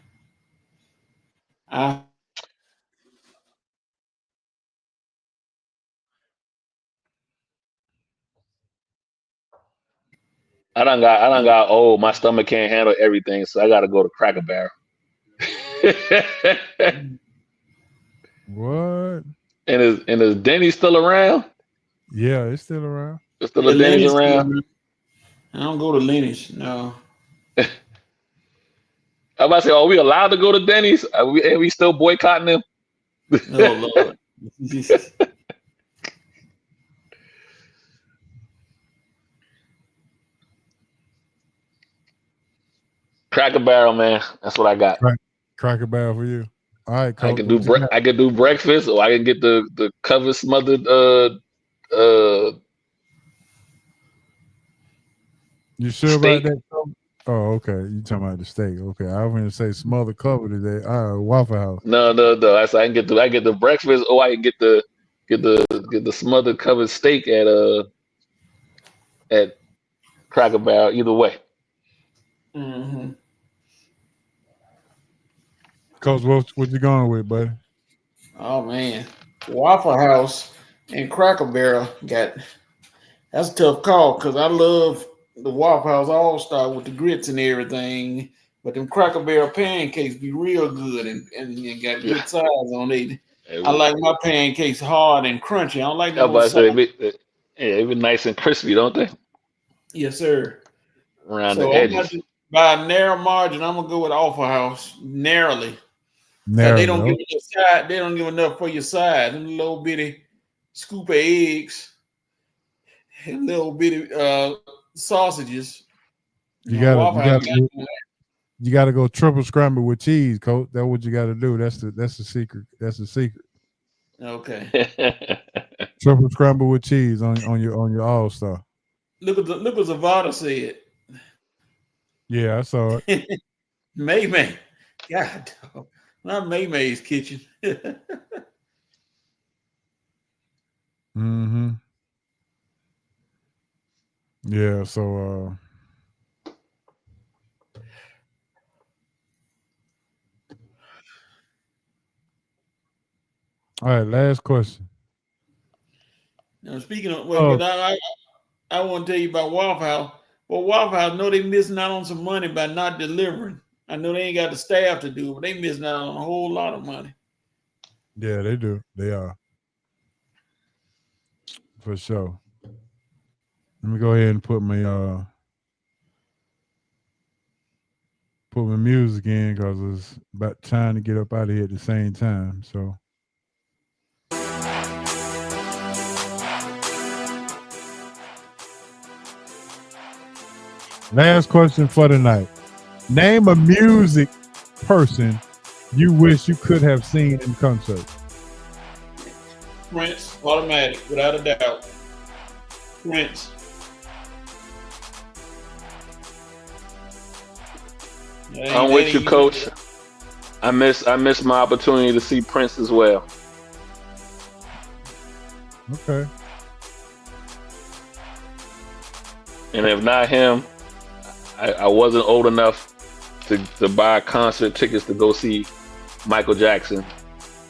I done got old. My stomach can't handle everything, so I got to go to Cracker Barrel.
What?
And is Denny's still around?
Yeah, it's still around.
Is still a Denny's around?
I don't go to Lenny's. No.
I'm about to say, are we allowed to go to Denny's? Are we still boycotting them?
Oh Lord.
Cracker Barrel, man. That's what I got.
Cracker Barrel for you. All right, Coach.
I can do breakfast, or I can get the cover smothered.
You sure
steak.
about that? Oh, okay. You talking about the steak? Okay, I was going to say smothered cover today. Waffle House.
No. I can get the breakfast, or I can get the smothered covered steak at Cracker Barrel. Either way.
Mm-hmm.
Coach, what you going with, buddy?
Oh man, Waffle House and Cracker Barrel that's a tough call because I love the Waffle House All Star with the grits and everything, but them Cracker Barrel pancakes be real good and got good size on it. I like my pancakes hard and crunchy. I don't like them.
They be nice and crispy, don't they?
Yes, sir.
Around the edges.
By a narrow margin, I'm gonna go with Waffle House narrowly. They don't give enough side. They don't give enough for your side. And a little bitty scoop of eggs, and little bitty sausages.
You gotta go triple scramble with cheese, Coach. That's what you gotta do. That's the secret. That's the secret.
Okay.
Triple scramble with cheese on your All Star.
Look what Zavada said.
Yeah, I saw it.
May. God, not May's kitchen.
Mm-hmm. Yeah, so all right, last question.
Now speaking of I want to tell you about Waffle House. Well, Waffle House, I know they missing out on some money by not delivering. I know they ain't got the staff to do it, but they missing out on a whole lot of money.
Yeah, they do. They are. For sure. Let me go ahead and put my music in because it's about time to get up out of here at the same time. So last question for tonight. Name a music person you wish you could have seen in concert.
Prince, automatic, without a doubt. Prince.
I'm with you, Coach. I miss my opportunity to see Prince as well.
Okay.
And if not him, I wasn't old enough to buy concert tickets to go see Michael Jackson.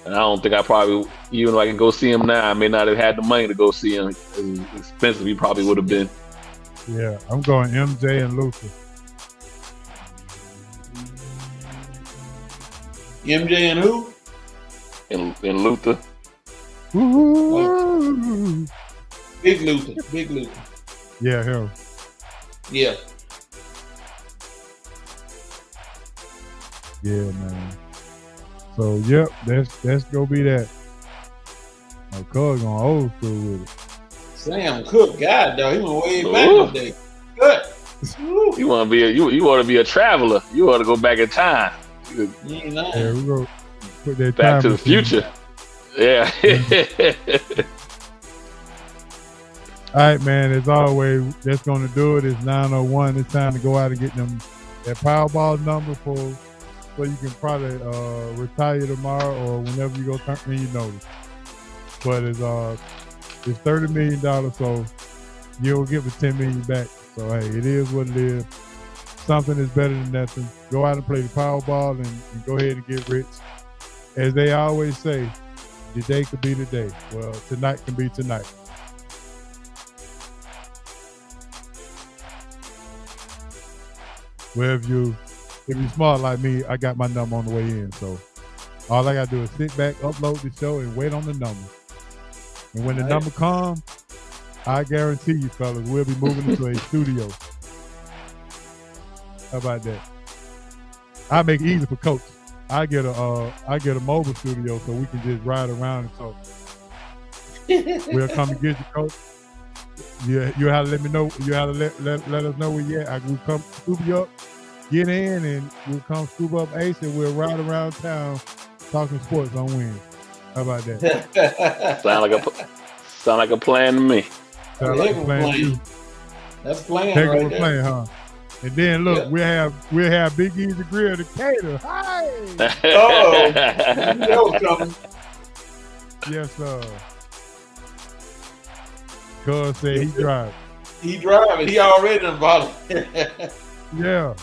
And I don't think I probably, even if I can go see him now, I may not have had the money to go see him. As expensive he probably would have been.
Yeah, I'm going MJ and Luther.
MJ and who?
And Luther.
Ooh.
Big Luther.
Yeah, him.
Yeah.
Yeah, man. So yep, that's gonna be that. My cousin going old school with it.
Sam Cooke, God, dog, he went way back in the day. Good.
You want to be a traveler. You want to go back in time.
You know.
Yeah, we go put that
Back
time
to the
machine.
future. Yeah.
All right, man. As always, that's gonna do it. It's 9:01. It's time to go out and get them that Powerball number so you can probably retire tomorrow or whenever you go turn in your notice. But it's $30 million, so you'll give us $10 million back. So hey, it is what it is. Something is better than nothing. Go out and play the Powerball and go ahead and get rich. As they always say, the day could be the day. Well, tonight can be tonight. Well, if you're smart like me, I got my number on the way in. So all I got to do is sit back, upload the show, and wait on the number. And when the number comes, I guarantee you, fellas, we'll be moving into a studio. How about that? I make it easy for Coach. I get a mobile studio so we can just ride around and talk. We'll come and get you, Coach. Yeah, you have to let me know. You have to let us know where you at. We'll come scoop you up, get in, and we'll come scoop up Ace, and we'll ride around town talking sports on Wednesday. How about that?
Sound like a plan to me.
Sound like a plan too.
That's playing
Take
right
over
there.
playing, huh? And then look, we'll have Big Easy Grill to cater. Hi.
Oh, that was coming.
Yes, sir. Cuz said he drive.
He driving. He already involved.
Yeah.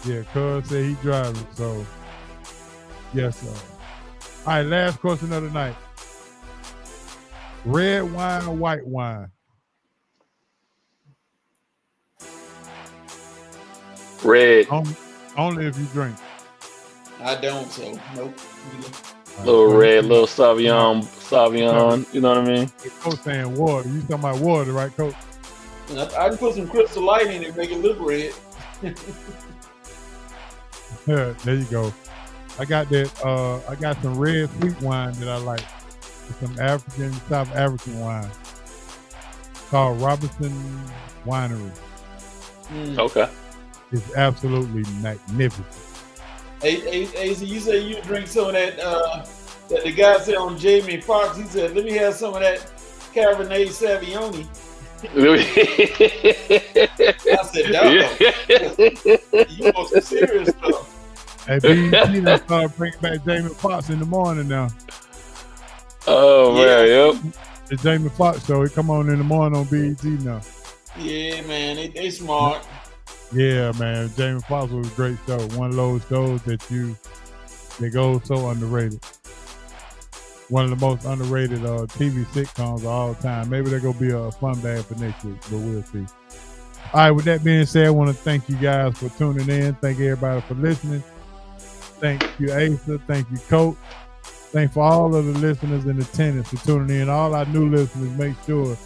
Yeah, Cuz said he driving. So, yes, sir. All right, last question of the night. Red wine or white wine?
Red.
Only if you drink.
I don't, so nope.
Little red, little Sauvignon, you know what I mean?
Coach saying water. You talking about water, right, Coach?
I can put some Crystal Light in it and make it look red.
Yeah, there you go. I got that. I got some red sweet wine that I like. It's some South African wine called Robinson Winery.
Okay.
It's absolutely magnificent.
Hey, so you say you drink some of that that the guy said on Jamie Foxx. He said, "Let me have some of that Cabernet Sauvignon." I said, "Dog, you want some serious stuff?"
Hey, BET done started bringing back Jamie Foxx in the morning now.
Oh man, yep.
The Jamie Foxx show, it come on in the morning on BET now.
Yeah, man, they smart.
Yeah, man, Jamie Foxx was a great show. One of those shows that goes so underrated. One of the most underrated TV sitcoms of all time. Maybe they're gonna be a fun bag for next week, but we'll see. All right, with that being said, I want to thank you guys for tuning in. Thank everybody for listening. Thank you, Asa. Thank you, Coach. Thank for all of the listeners in attendance for tuning in. All our new listeners, make sure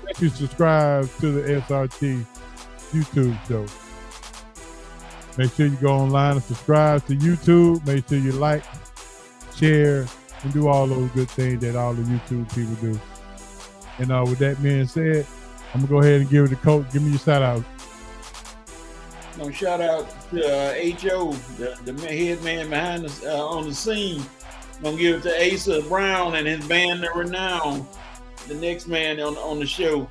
that you subscribe to the SRT YouTube show. Make sure you go online and subscribe to YouTube. Make sure you like, share, and do all those good things that all the YouTube people do. And with that being said, I'm going to go ahead and give it to Coach. Give me your shout out.
Shout out to H.O., the head man behind us on the scene. I'm going to give it to Asa Brown and his band, The Renown, the next man on the show.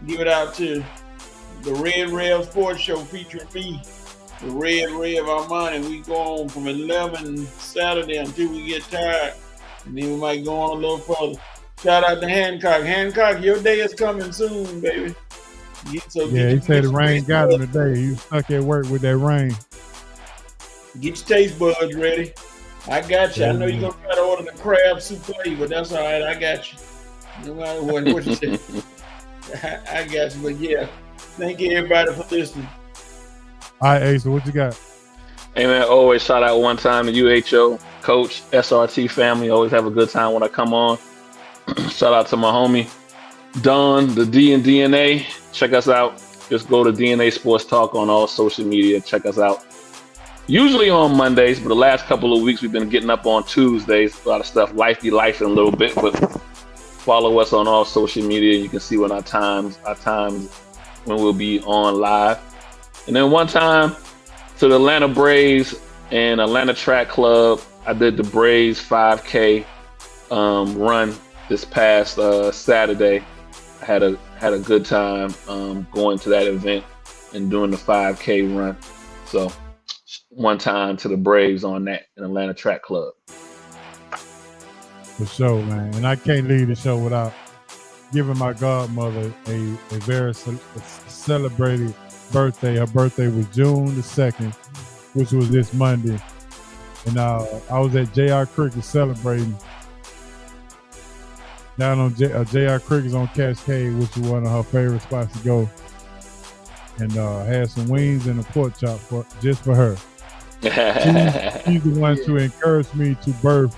Give it out to the Red Rev Sports Show featuring me, the Red Rev Armani. We go on from 11 Saturday until we get tired, and then we might go on a little further. Shout out to Hancock. Hancock, your day is coming soon, baby.
He said the rain got him today. He was stuck at work with that rain.
Get your taste buds ready. I got you. I know you're going to try to order the crab souffle, but that's all right. I got you. No matter what you say. I got you. But yeah, thank you everybody for listening.
All right, Asa, what you got?
Hey, man, always shout out one time to UHO, Coach, SRT family. Always have a good time when I come on. Shout out to my homie, Don, the D and DNA. Check us out. Just go to DNA Sports Talk on all social media. Check us out. Usually on Mondays, but the last couple of weeks we've been getting up on Tuesdays. A lot of stuff, life be life in a little bit, but follow us on all social media. You can see when our times when we'll be on live. And then one time to the Atlanta Braves and Atlanta Track Club, I did the Braves 5K run this past Saturday. I had a good time going to that event and doing the 5K run. So one time to the Braves on that in Atlanta Track Club.
For sure, man. And I can't leave the show without giving my godmother a very celebrated birthday. Her birthday was June the 2nd, which was this Monday. And I was at J.R. Cricket celebrating down on J.R. Cricket's on Cascade, which is one of her favorite spots to go. And had some wings and a pork chop just for her. She's the one to encourage me to birth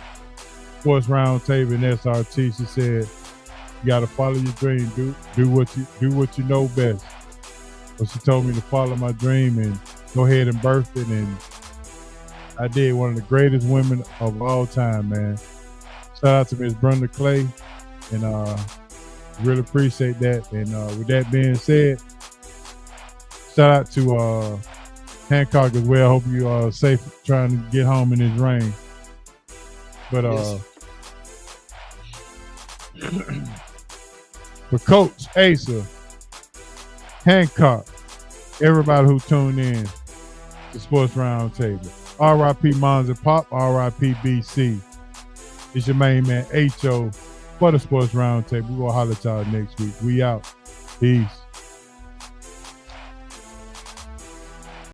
Sports Roundtable and SRT. She said, "You got to follow your dream. Do what you know best." So she told me to follow my dream and go ahead and birth it, and I did. One of the greatest women of all time, man. Shout out to Miss Brenda Clay, and really appreciate that. And with that being said, shout out to Hancock as well. Hope you are safe trying to get home in this rain. But for Coach Asa, Hancock, everybody who tuned in to Sports Roundtable, R.I.P. Mons and Pop, R.I.P. BC. It's your main man H.O. for the Sports Roundtable. We're going to holler at y'all next week. We out. Peace.